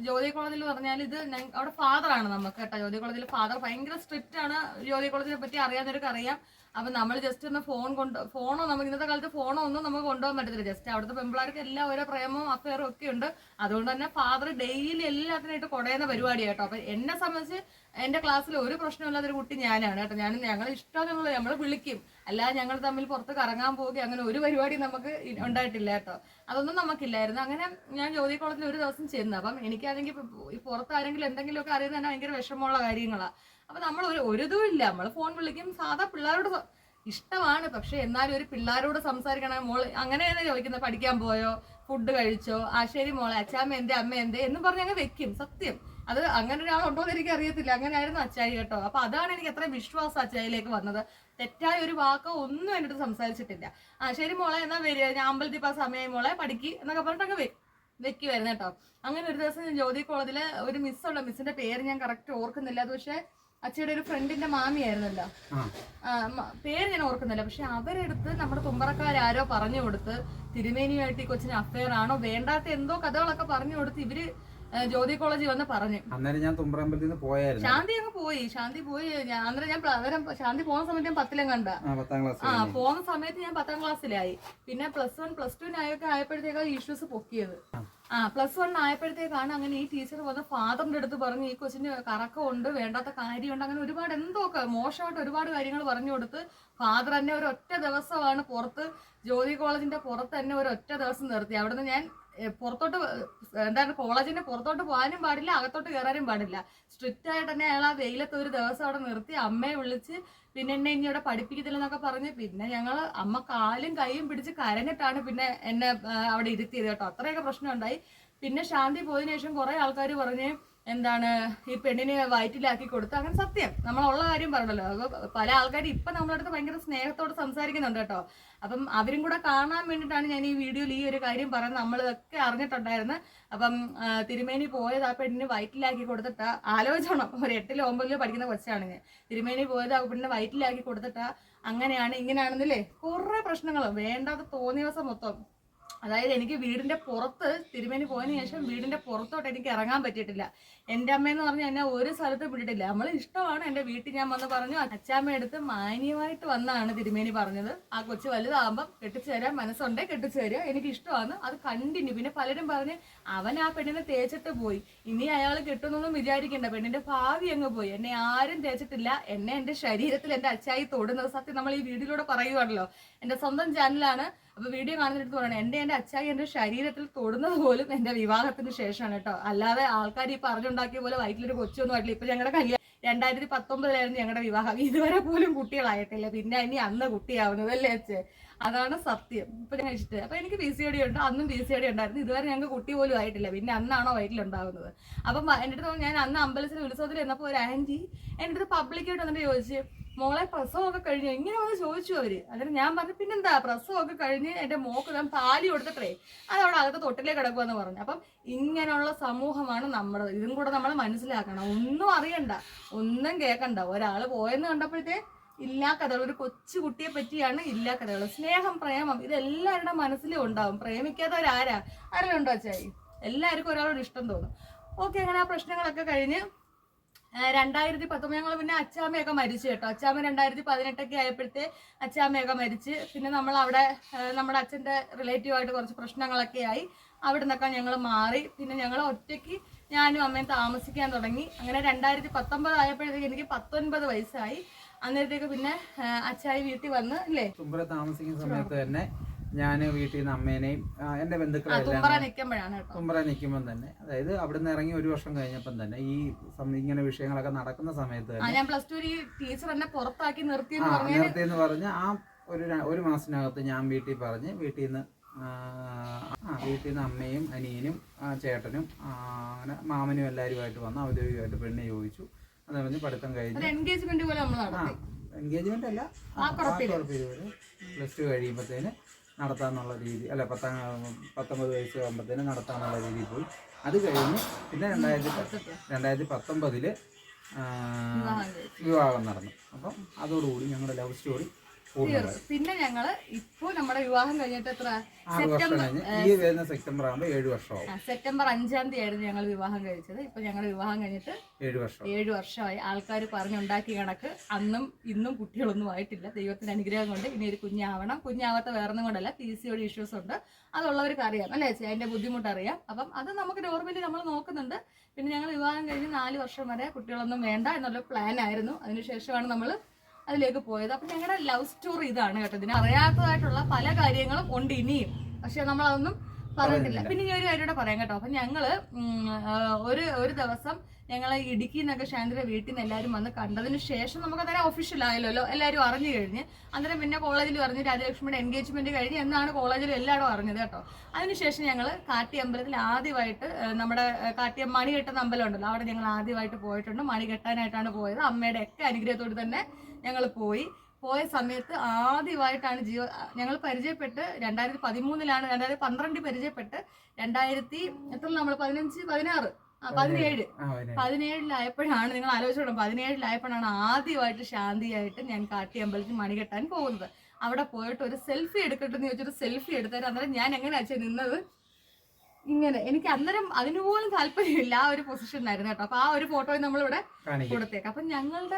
A: ജ്യോതി കോളേജിൽ പറഞ്ഞാൽ ഇത് അവിടെ ഫാദറാണ് നമുക്ക് കേട്ടോ. ജ്യോതി കോളേജിൽ ഫാദർ ഭയങ്കര സ്ട്രിക്റ്റ് ആണ്. ജ്യോതി കോളേജിനെ പറ്റി അറിയാവുന്നവർക്ക് അറിയാം. അപ്പം നമ്മൾ ജസ്റ്റ് ഒന്ന് ഫോണോ നമുക്ക് ഇന്നത്തെ കാലത്ത് ഫോണോ ഒന്നും നമുക്ക് കൊണ്ടുപോകാൻ പറ്റത്തില്ല. ജസ്റ്റ് അവിടുത്തെ പെമ്പിളാർക്ക് എല്ലാം ഓരോ പ്രേമവും അഫെയറും ഒക്കെ ഉണ്ട്. അതുകൊണ്ട് തന്നെ ഫാദർ ഡെയിലി എല്ലാത്തിനായിട്ട് കുടയുന്ന പരിപാടി കേട്ടോ. അപ്പൊ എന്നെ സംബന്ധിച്ച് എന്റെ ക്ലാസ്സിൽ ഒരു പ്രശ്നമില്ലാത്തൊരു കുട്ടി ഞാനാണ് കേട്ടോ. ഞങ്ങൾ ഇഷ്ടം നമ്മൾ വിളിക്കും, അല്ലാതെ ഞങ്ങൾ തമ്മിൽ പുറത്ത് കറങ്ങാൻ പോകുക അങ്ങനെ ഒരു പരിപാടി നമുക്ക് ഉണ്ടായിട്ടില്ല കേട്ടോ. അതൊന്നും നമുക്കില്ലായിരുന്നു. അങ്ങനെ ഞാൻ ജ്യോതി കോളേജിൽ ഒരു ദിവസം ചെന്ന്. അപ്പം എനിക്കാണെങ്കിൽ ഈ പുറത്ത് ആരെങ്കിലും എന്തെങ്കിലുമൊക്കെ അറിയുന്നത് തന്നെ ഭയങ്കര വിഷമമുള്ള കാര്യങ്ങളാണ്. അപ്പൊ നമ്മൾ ഒരു ഇതും ഇല്ല, നമ്മൾ ഫോൺ വിളിക്കും, സാധാ പിള്ളേരോട് ഇഷ്ടമാണ്. പക്ഷെ എന്നാലും ഒരു പിള്ളേരോട് സംസാരിക്കണം, മോള് അങ്ങനെയാണ് ചോദിക്കുന്നത്, പഠിക്കാൻ പോയോ, ഫുഡ് കഴിച്ചോ, ആ ശരി മോളെ, അച്ഛാമ്മ എന്തേ, അമ്മ എന്തേ എന്ന് പറഞ്ഞ് അങ്ങ് വെക്കും. സത്യം, അത് അങ്ങനെ ഒരാളുണ്ടോ എന്ന് എനിക്ക് അറിയത്തില്ല. അങ്ങനെ ആയിരുന്നു അച്ചായി കേട്ടോ. അപ്പൊ അതാണ് എനിക്ക് അത്ര വിശ്വാസം അച്ചായിലേക്ക് വന്നത്. തെറ്റായ ഒരു വാക്കോ ഒന്നും എൻ്റെ അടുത്ത് സംസാരിച്ചിട്ടില്ല. ആ ശരി മോളെ, എന്നാ വരിക, ഞാൻ അമ്പലത്തിൽ പോകാൻ സമയമായി മോളെ, പഠിക്ക് എന്നൊക്കെ പറഞ്ഞിട്ടൊക്കെ വെക്കുമായിരുന്നു കേട്ടോ. അങ്ങനെ ഒരു ദിവസം ഞാൻ ജ്യോതി കോളേജില് ഒരു മിസ്സുള്ള, മിസ്സിന്റെ പേര് ഞാൻ കറക്റ്റ് ഓർക്കുന്നില്ല. അത് പക്ഷെ അച്ഛയുടെ ഒരു ഫ്രണ്ടിന്റെ മാമിയായിരുന്നല്ലോ, പേര് ഞാൻ ഓർക്കുന്നില്ല. പക്ഷെ അവരെടുത്ത് നമ്മുടെ തുമ്പറക്കാരോ പറഞ്ഞു കൊടുത്ത് തിരുമേനിയുമായിട്ട് ഈ കൊച്ചിന് അഫയർ ആണോ വേണ്ടാത്ത എന്തോ കഥകളൊക്കെ പറഞ്ഞു കൊടുത്ത് ഇവര് ജ്യോതി കോളേജിൽ വന്ന് പറഞ്ഞു.
B: അന്നേരം ഞാൻ തുമ്പറമ്പലത്തിൽ നിന്ന് പോയായിരുന്നു.
A: ശാന്തി അങ്ങ് പോയി, ശാന്തി പോയി. അന്നേരം ഞാൻ ശാന്തി പോകുന്ന സമയത്ത് ഞാൻ 10ലും കണ്ട. പോകുന്ന സമയത്ത് ഞാൻ 10ാം ക്ലാസ്സിലായി. പിന്നെ +1 +2 ആയപ്പോഴത്തേക്കാണ് ഇഷ്യൂസ് പൊക്കിയത്. +1 ആയപ്പോഴത്തേക്കാണ് അങ്ങനെ ഈ ടീച്ചർ വന്ന് ഫാദറിന്റെ അടുത്ത് പറഞ്ഞു ഈ കൊച്ചിന് കറക്കമുണ്ട്, വേണ്ടാത്ത കാര്യമുണ്ട്, അങ്ങനെ ഒരുപാട് എന്തൊക്കെ മോശമായിട്ട് ഒരുപാട് കാര്യങ്ങൾ പറഞ്ഞു കൊടുത്ത് ഫാദർ എന്നെ ഒരു ഒറ്റ ദിവസമാണ് പുറത്ത്, ജ്യോതി കോളേജിന്റെ പുറത്ത് തന്നെ ഒരു ഒറ്റ ദിവസം നിർത്തി. അവിടുന്ന് ഞാൻ പുറത്തോട്ട്, എന്താണ്, കോളേജിന്റെ പുറത്തോട്ട് പോകാനും പാടില്ല, അകത്തോട്ട് കയറാനും പാടില്ല. സ്ട്രിക്റ്റ് ആയിട്ട് തന്നെ അയാൾ ആ വെയിലത്ത് ഒരു ദിവസം അവിടെ നിർത്തി അമ്മയെ വിളിച്ച് പിന്നെ എന്നെ ഇനി ഇവിടെ പഠിപ്പിക്കത്തില്ലെന്നൊക്കെ പറഞ്ഞ് പിന്നെ അമ്മ കാലും കൈയും പിടിച്ച് കരഞ്ഞിട്ടാണ് പിന്നെ എന്നെ അവിടെ ഇരുത്തിയത് കേട്ടോ. അത്രയൊക്കെ പ്രശ്നം ഉണ്ടായി. പിന്നെ ശാന്തി പോയതിനു ശേഷം കുറെ ആൾക്കാർ പറഞ്ഞ് എന്താണ് ഈ പെണ്ണിനെ വയറ്റിലാക്കി കൊടുത്ത്. അങ്ങനെ സത്യം, നമ്മളുള്ള കാര്യം പറഞ്ഞല്ലോ. അപ്പൊ പല ആൾക്കാരും ഇപ്പൊ നമ്മളടുത്ത് ഭയങ്കര സ്നേഹത്തോട് സംസാരിക്കുന്നുണ്ട് കേട്ടോ. അപ്പം അവരും കൂടെ കാണാൻ വേണ്ടിയിട്ടാണ് ഞാൻ ഈ വീഡിയോയിൽ ഈ ഒരു കാര്യം പറയുന്നത്. നമ്മളിതൊക്കെ അറിഞ്ഞിട്ടുണ്ടായിരുന്നു. അപ്പം തിരുമേനി പോയത് ആ പെണ്ണിന് വയറ്റിലാക്കി കൊടുത്തിട്ടാ, ആലോചിച്ചോണം, ഒരു 8ലും 9ലും പഠിക്കുന്ന കൊച്ചാണ് ഞാൻ. തിരുമേനി പോയത് ആ പെണ്ണിനെ വയറ്റിലാക്കി കൊടുത്തിട്ടാ, അങ്ങനെയാണ് ഇങ്ങനെയാണെന്നില്ലേ കുറെ പ്രശ്നങ്ങൾ, വേണ്ടാതെ തോന്നിയ ദിവസം മൊത്തം. അതായത് എനിക്ക് വീടിന്റെ പുറത്ത്, തിരുമേനി പോയതിനു ശേഷം വീടിന്റെ പുറത്തോട്ട് എനിക്ക് ഇറങ്ങാൻ പറ്റിയിട്ടില്ല. എൻ്റെ അമ്മയെന്ന് പറഞ്ഞാൽ എന്നെ ഒരു സ്ഥലത്തും വിട്ടിട്ടില്ല. നമ്മൾ ഇഷ്ടമാണ്, എൻ്റെ വീട്ടിൽ ഞാൻ വന്ന് പറഞ്ഞു, അച്ചാമ്മ എടുത്ത് മാന്യമായിട്ട് വന്നാണ് തിരുമേനി പറഞ്ഞത്, ആ കൊച്ചു വലുതാകുമ്പം കെട്ടിച്ചു തരാൻ മനസ്സുണ്ടേ കെട്ടിച്ചു തരിക, എനിക്ക് ഇഷ്ടമാണ്, അത് കണ്ടിന്യൂ. പിന്നെ പലരും പറഞ്ഞ് അവൻ ആ പെണ്ണിനെ തേച്ചിട്ട് പോയി, ഇനി അയാൾ കിട്ടുന്നൊന്നും വിചാരിക്കണ്ട, പെണ്ണിന്റെ ഭാവി അങ്ങ് പോയി, എന്നെ ആരും തേച്ചിട്ടില്ല, എന്നെ എൻ്റെ ശരീരത്തിൽ എൻ്റെ അച്ചായി തൊടുന്നത്. സത്യം, നമ്മൾ ഈ വീഡിയോയിലൂടെ പറയുവാണല്ലോ, എൻ്റെ സ്വന്തം ചാനലാണ്. അപ്പൊ വീഡിയോ കാണുന്നിടത്ത് പറയണം, എൻ്റെ അച്ചായി എൻ്റെ ശരീരത്തിൽ തൊടുന്നത് പോലും എൻ്റെ വിവാഹത്തിന് ശേഷമാണ് കേട്ടോ. അല്ലാതെ ആൾക്കാർ ഈ പറഞ്ഞുണ്ടാക്കിയ പോലെ വയറ്റിലൊരു കൊച്ചൊന്നും ആയിട്ടില്ല. ഇപ്പൊ ഞങ്ങളുടെ കല്യാണം 2019 ഞങ്ങളുടെ വിവാഹം, ഇതുവരെ പോലും കുട്ടികളായിട്ടില്ല. പിന്നെ ഇനി അന്ന് കുട്ടിയാവുന്നത് അല്ലേ അച്ഛേ, അതാണ് സത്യം. ഇപ്പൊ ഞാൻ കഴിച്ചിട്ട് അപ്പൊ എനിക്ക് PCOD ഉണ്ട്, അന്നും PCOD ഉണ്ടായിരുന്നു, ഇതുവരെ ഞങ്ങൾക്ക് കുട്ടി പോലും ആയിട്ടില്ല. പിന്നെ അന്നാണോ വയറ്റിലുണ്ടാവുന്നത്. അപ്പം എൻ്റെ അടുത്ത് ഞാൻ അന്ന് അമ്പലത്തിൽ ഉത്സവത്തിൽ ചെന്നപ്പോൾ ഒരു ആന്റി എൻ്റെ അടുത്ത് പബ്ലിക്കായിട്ട് വന്നിട്ട് ചോദിച്ചു, മോളെ പ്രസവമൊക്കെ കഴിഞ്ഞു, ഇങ്ങനെ വന്ന് ചോദിച്ചു അവര്. അതിന് ഞാൻ പറഞ്ഞു പിന്നെന്താ, പ്രസവമൊക്കെ കഴിഞ്ഞ് എൻ്റെ മോക്ക് ഞാൻ താലി കൊടുത്തിട്ടേ അതവിടെ അകത്ത് തൊട്ടിലേക്ക് കിടക്കുമെന്ന് പറഞ്ഞു. അപ്പം ഇങ്ങനെയുള്ള സമൂഹമാണ് നമ്മുടെ. ഇതും കൂടെ നമ്മൾ മനസ്സിലാക്കണം. ഒന്നും അറിയണ്ട, ഒന്നും കേൾക്കണ്ട. ഒരാൾ പോയെന്ന് കണ്ടപ്പോഴത്തേ ഇല്ലാ കഥകൾ, ഒരു കൊച്ചു കുട്ടിയെ പറ്റിയാണ് ഇല്ലാ കഥകൾ. സ്നേഹം, പ്രേമം, ഇതെല്ലാവരുടെ മനസ്സിലും ഉണ്ടാവും. പ്രേമിക്കാത്തവരാരാ, ആരെങ്കിലും ഉണ്ടോ അച്ചായി? എല്ലാവർക്കും ഒരാളോട് ഇഷ്ടം തോന്നും. ഓക്കെ, അങ്ങനെ ആ പ്രശ്നങ്ങളൊക്കെ കഴിഞ്ഞ് 2019 ഞങ്ങൾ പിന്നെ അച്ചാമ്മയൊക്കെ മരിച്ചു കേട്ടോ. അച്ചാമ്മ 2018 ആയപ്പോഴത്തെ അച്ചാമ്മയൊക്കെ മരിച്ച്. പിന്നെ നമ്മൾ അവിടെ നമ്മുടെ അച്ഛൻ്റെ റിലേറ്റീവായിട്ട് കുറച്ച് പ്രശ്നങ്ങളൊക്കെ ആയി. അവിടെ നിന്നൊക്കെ ഞങ്ങൾ മാറി. പിന്നെ ഞങ്ങൾ ഒറ്റയ്ക്ക് ഞാനും അമ്മയും താമസിക്കാൻ തുടങ്ങി. അങ്ങനെ 2019 ആയപ്പോഴത്തേക്ക് എനിക്ക് 19 വയസ്സായി. അന്നേരത്തേക്ക് പിന്നെ അച്ചായി വീട്ടിൽ വന്ന് അല്ലേ,
B: തുമ്പറ താമസിക്കുന്ന സമയത്ത് തന്നെ ഞാൻ വീട്ടിൽ നിന്ന് അമ്മേനെയും എൻ്റെ ബന്ധുക്കളെല്ലാം തുമ്പറ നിൽക്കുമ്പം തന്നെ, അതായത് അവിടുന്ന് ഇറങ്ങി 1 വർഷം കഴിഞ്ഞപ്പം തന്നെ ഈ ഇങ്ങനെ വിഷയങ്ങളൊക്കെ നടക്കുന്ന സമയത്ത്
A: ഞാൻ +2 ടീച്ചർ എന്നെ പുറത്താക്കി
B: നിർത്തിയെന്ന് പറഞ്ഞ് ആ ഒരു മാസത്തിനകത്ത് ഞാൻ വീട്ടിൽ പറഞ്ഞ് വീട്ടിൽ നിന്ന് അമ്മയും അനിയനും ചേട്ടനും അങ്ങനെ മാമനും എല്ലാവരുമായിട്ട് വന്ന് ഔദ്യോഗികമായിട്ട് പെണ്ണ് ചോദിച്ചു. അത് പറഞ്ഞ് പഠിത്തം കഴിഞ്ഞ് എൻഗേജ്മെന്റ് അല്ല, +2 കഴിയുമ്പോഴത്തേന് നടത്താന്നുള്ള രീതി, അല്ല 19 വയസ്സ് ആകുമ്പോഴത്തേന് നടത്താന്നുള്ള രീതിയിൽ പോയി. അത് കഴിഞ്ഞ് പിന്നെ 2019 വിവാഹം നടന്നു. അപ്പം അതോടുകൂടി ഞങ്ങളുടെ ലവ് സ്റ്റോറി
A: പിന്നെ ഞങ്ങള് ഇപ്പൊ നമ്മുടെ വിവാഹം കഴിഞ്ഞിട്ട് എത്ര,
B: സെപ്റ്റംബർ ആകുമ്പോൾ 7 വർഷമാവും.
A: സെപ്റ്റംബർ 5-ാം തീയതി ആയിരുന്നു ഞങ്ങൾ വിവാഹം കഴിച്ചത്. ഇപ്പൊ ഞങ്ങൾ വിവാഹം കഴിഞ്ഞിട്ട് 7 വർഷമായി. ആൾക്കാർ പറഞ്ഞുണ്ടാക്കി കണക്ക് അന്നും ഇന്നും കുട്ടികളൊന്നും ആയിട്ടില്ല. ദൈവത്തിന്റെ അനുഗ്രഹം കൊണ്ട് ഇനി ഒരു കുഞ്ഞാവണം. കുഞ്ഞാവാത്ത വേറൊന്നും കൊണ്ടല്ല, PCOD ഇഷ്യൂസ് ഉണ്ട്, അതുള്ളവർക്ക് അറിയാം അല്ലേ ചേച്ചി, അതിന്റെ ബുദ്ധിമുട്ട് അറിയാം. അപ്പം അത് നമുക്ക് നോർമലി നമ്മൾ നോക്കുന്നുണ്ട്. പിന്നെ ഞങ്ങൾ വിവാഹം കഴിഞ്ഞ് 4 വർഷം വരെ കുട്ടികളൊന്നും വേണ്ട എന്നുള്ള പ്ലാൻ ആയിരുന്നു. അതിനുശേഷമാണ് നമ്മൾ അതിലേക്ക് പോയത്. അപ്പം ഞങ്ങളുടെ ലവ് സ്റ്റോറി ഇതാണ് കേട്ടോ. ഇതിന് അറിയാത്തതായിട്ടുള്ള പല കാര്യങ്ങളും ഉണ്ട് ഇനിയും, പക്ഷെ നമ്മളതൊന്നും പറഞ്ഞിട്ടില്ല. പിന്നെ ഈ ഒരു കാര്യം കൂടെ പറയാം കേട്ടോ. അപ്പൊ ഞങ്ങള് ഒരു ദിവസം ഞങ്ങളെ ഇടുക്കിയിൽ നിന്നൊക്കെ ശാന്തിയുടെ വീട്ടിൽ നിന്ന് എല്ലാവരും വന്ന് കണ്ടതിന് ശേഷം നമുക്ക് അന്നേരം ഒഫീഷ്യൽ ആയല്ലോ, എല്ലാവരും അറിഞ്ഞു കഴിഞ്ഞ്. അന്നേരം പിന്നെ കോളേജിൽ അറിഞ്ഞ് രാജലക്ഷ്മിയുടെ എൻഗേജ്മെന്റ് കഴിഞ്ഞ് എന്നാണ് കോളേജിൽ എല്ലാവരും അറിഞ്ഞത് കേട്ടോ. അതിനുശേഷം ഞങ്ങൾ കാട്ടി അമ്പലത്തിൽ ആദ്യമായിട്ട് നമ്മുടെ കാട്ടിയ മണി കെട്ടുന്ന അമ്പലം ഉണ്ടല്ലോ, അവിടെ ഞങ്ങൾ ആദ്യമായിട്ട് പോയിട്ടുണ്ട്. മണി കെട്ടാനായിട്ടാണ് പോയത്. അമ്മയുടെ ഒക്കെ അനുഗ്രഹത്തോട് തന്നെ ഞങ്ങൾ പോയ സമയത്ത് ആദ്യമായിട്ടാണ് ഞങ്ങൾ പരിചയപ്പെട്ട് 2013 2012 പരിചയപ്പെട്ട് 2000 നമ്മൾ 17 നിങ്ങൾ ആലോചിച്ചോളൂ. 17 ആദ്യമായിട്ട് ശാന്തിയായിട്ട് ഞാൻ കാട്ടി അമ്പലത്തിൽ മണി കെട്ടാൻ പോകുന്നത്. അവിടെ പോയിട്ട് ഒരു സെൽഫി എടുക്കട്ടെ എന്ന് ചോദിച്ചൊരു സെൽഫി എടുത്താൽ അന്നേരം ഞാൻ എങ്ങനെയാ നിന്നത് ഇങ്ങനെ. എനിക്ക് അന്നേരം അതിനുപോലും താല്പര്യമില്ല, ആ ഒരു പൊസിഷനിലായിരുന്നു കേട്ടോ. അപ്പൊ ആ ഒരു ഫോട്ടോ നമ്മളിവിടെ കൊടുത്തേക്കാം. അപ്പൊ ഞങ്ങളുടെ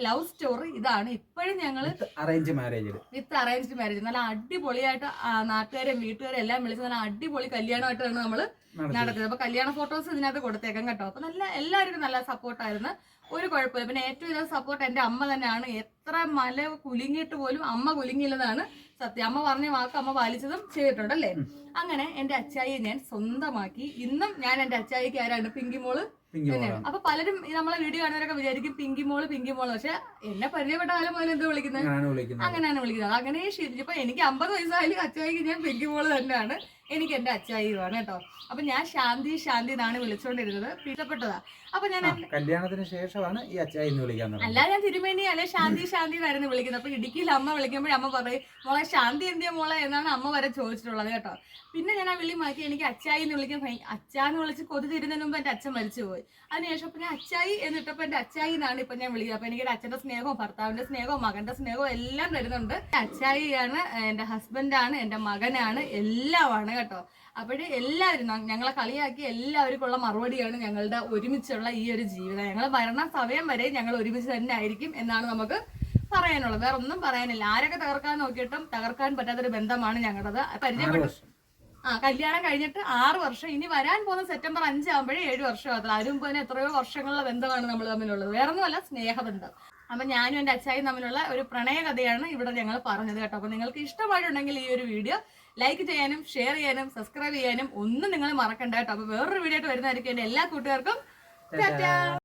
A: ലവ് സ്റ്റോറി ഇതാണ്. ഇപ്പോഴും ഞങ്ങള് വിത്ത് അറേഞ്ച്ഡ് മാരേജ് നല്ല അടിപൊളിയായിട്ട് നാട്ടുകാരെയും വീട്ടുകാരെയും എല്ലാം വിളിച്ച് നല്ല അടിപൊളി കല്യാണമായിട്ടാണ് നമ്മള് നടത്തിയത്. അപ്പൊ കല്യാണ ഫോട്ടോസ് ഇതിനകത്ത് കൊടുത്തേക്കാം കേട്ടോ. അപ്പൊ എല്ലാവർക്കും നല്ല സപ്പോർട്ടായിരുന്നു, ഒരു കുഴപ്പമില്ല. പിന്നെ ഏറ്റവും വലിയ സപ്പോർട്ട് എന്റെ അമ്മ തന്നെയാണ്. എത്ര മല കുലുങ്ങിയിട്ട് പോലും അമ്മ കുലുങ്ങിയില്ലെന്നാണ് സത്യം. അമ്മ പറഞ്ഞ വാക്ക് അമ്മ പാലിച്ചതും ചെയ്തിട്ടുണ്ടല്ലേ. അങ്ങനെ എന്റെ അച്ചായിയെ ഞാൻ സ്വന്തമാക്കി. ഇന്നും ഞാൻ എന്റെ അച്ചായിക്ക് ആരാണ്? പിങ്കിമോള് തന്നെയാണ്. അപ്പൊ പലരും നമ്മളെ വീഡിയോ കാണുന്നവരൊക്കെ വിചാരിക്കും പിങ്കിമോള്. പക്ഷെ എന്നെ പരിചയപ്പെട്ട കാലം മുതൽ എന്താ വിളിക്കുന്നത്? അങ്ങനെയാണ് വിളിക്കുന്നത്. അങ്ങനെ ശീലിച്ചപ്പോ എനിക്ക് 50 വയസ്സായാലും അച്ചായിക്ക് ഞാൻ പിങ്കിമോള് തന്നെയാണ്. എനിക്ക് എന്റെ അച്ചായിയുമാണ് കേട്ടോ. അപ്പൊ ഞാൻ ശാന്തി എന്നാണ് വിളിച്ചോണ്ടിരുന്നത്. ഇഷ്ടപ്പെട്ടതാ. അപ്പൊ ഞാൻ
B: കല്യാണത്തിന് ശേഷമാണ് ഈ അച്ചായി എന്ന് വിളിക്കാൻ.
A: അല്ല, ഞാൻ തിരുമേനി അല്ലെ ശാന്തി എന്നായിരുന്നു വിളിക്കുന്നത്. അപ്പൊ ഇടുക്കിയിൽ അമ്മ വിളിക്കുമ്പോഴേ അമ്മ പറയും മോളെ ശാന്തി എന്തിയ മോളെ എന്നാണ് അമ്മ വരെ ചോദിച്ചിട്ടുള്ളത് കേട്ടോ. പിന്നെ ഞാൻ ആ വിളി മാറ്റി എനിക്ക് അച്ചായി എന്ന് വിളിക്കാൻ. അച്ചാന്ന് വിളിച്ച് കൊതി തീരുന്നതിന് മുമ്പ് എന്റെ അച്ഛൻ മരിച്ചുപോയി. അതിനുശേഷം ഇപ്പൊ ഞാൻ അച്ചായി എന്നിട്ടപ്പോ എന്റെ അച്ചായി എന്നാണ് ഇപ്പൊ ഞാൻ വിളിക്കുക. അപ്പൊ എനിക്ക് അച്ഛന്റെ സ്നേഹവും ഭർത്താവിന്റെ സ്നേഹവും മകന്റെ സ്നേഹവും എല്ലാം വരുന്നുണ്ട്. അച്ചായിയാണ്, എന്റെ ഹസ്ബൻഡാണ്, എന്റെ മകനാണ്, എല്ലാമാണ് കേട്ടോ. അപ്പോഴേ എല്ലാവരും ഞങ്ങളെ കളിയാക്കി എല്ലാവർക്കുള്ള മറുപടിയാണ് ഞങ്ങളുടെ ഒരുമിച്ചുള്ള ഈ ഒരു ജീവിതം. ഞങ്ങൾ മരണ സമയം വരെ ഞങ്ങൾ ഒരുമിച്ച് തന്നെ ആയിരിക്കും എന്നാണ് നമുക്ക് പറയാനുള്ളത്. വേറെ ഒന്നും പറയാനില്ല. ആരൊക്കെ തകർക്കാൻ നോക്കിയിട്ടും തകർക്കാൻ പറ്റാത്തൊരു ബന്ധമാണ് ഞങ്ങളുടേത്. പരിചയപ്പെട്ടു കല്യാണം കഴിഞ്ഞിട്ട് 6 വർഷം. ഇനി വരാൻ പോകുന്ന സെപ്റ്റംബർ 5 ആകുമ്പോഴേ 7 വർഷം ആകത്തില്ല. അതിന് മുമ്പ് തന്നെ എത്രയോ വർഷങ്ങളുള്ള ബന്ധമാണ് നമ്മൾ തമ്മിലുള്ളത്. വേറെ ഒന്നുമല്ല, സ്നേഹബന്ധം. അപ്പൊ ഞാനും എന്റെ അച്ചായും തമ്മിലുള്ള ഒരു പ്രണയ കഥയാണ് ഇവിടെ ഞങ്ങൾ പറഞ്ഞത് കേട്ടോ. അപ്പൊ നിങ്ങൾക്ക് ഇഷ്ടമായിട്ടുണ്ടെങ്കിൽ ഈ ഒരു വീഡിയോ ലൈക്ക് ചെയ്യാനും ഷെയർ ചെയ്യാനും സബ്സ്ക്രൈബ് ചെയ്യാനും ഒന്നും നിങ്ങൾ മറക്കണ്ട കേട്ടോ. അപ്പൊ വേറൊരു വീഡിയോ ആയിട്ട് വരുന്നതായിരിക്കും. എന്റെ എല്ലാ കൂട്ടുകാർക്കും ടാറ്റാ.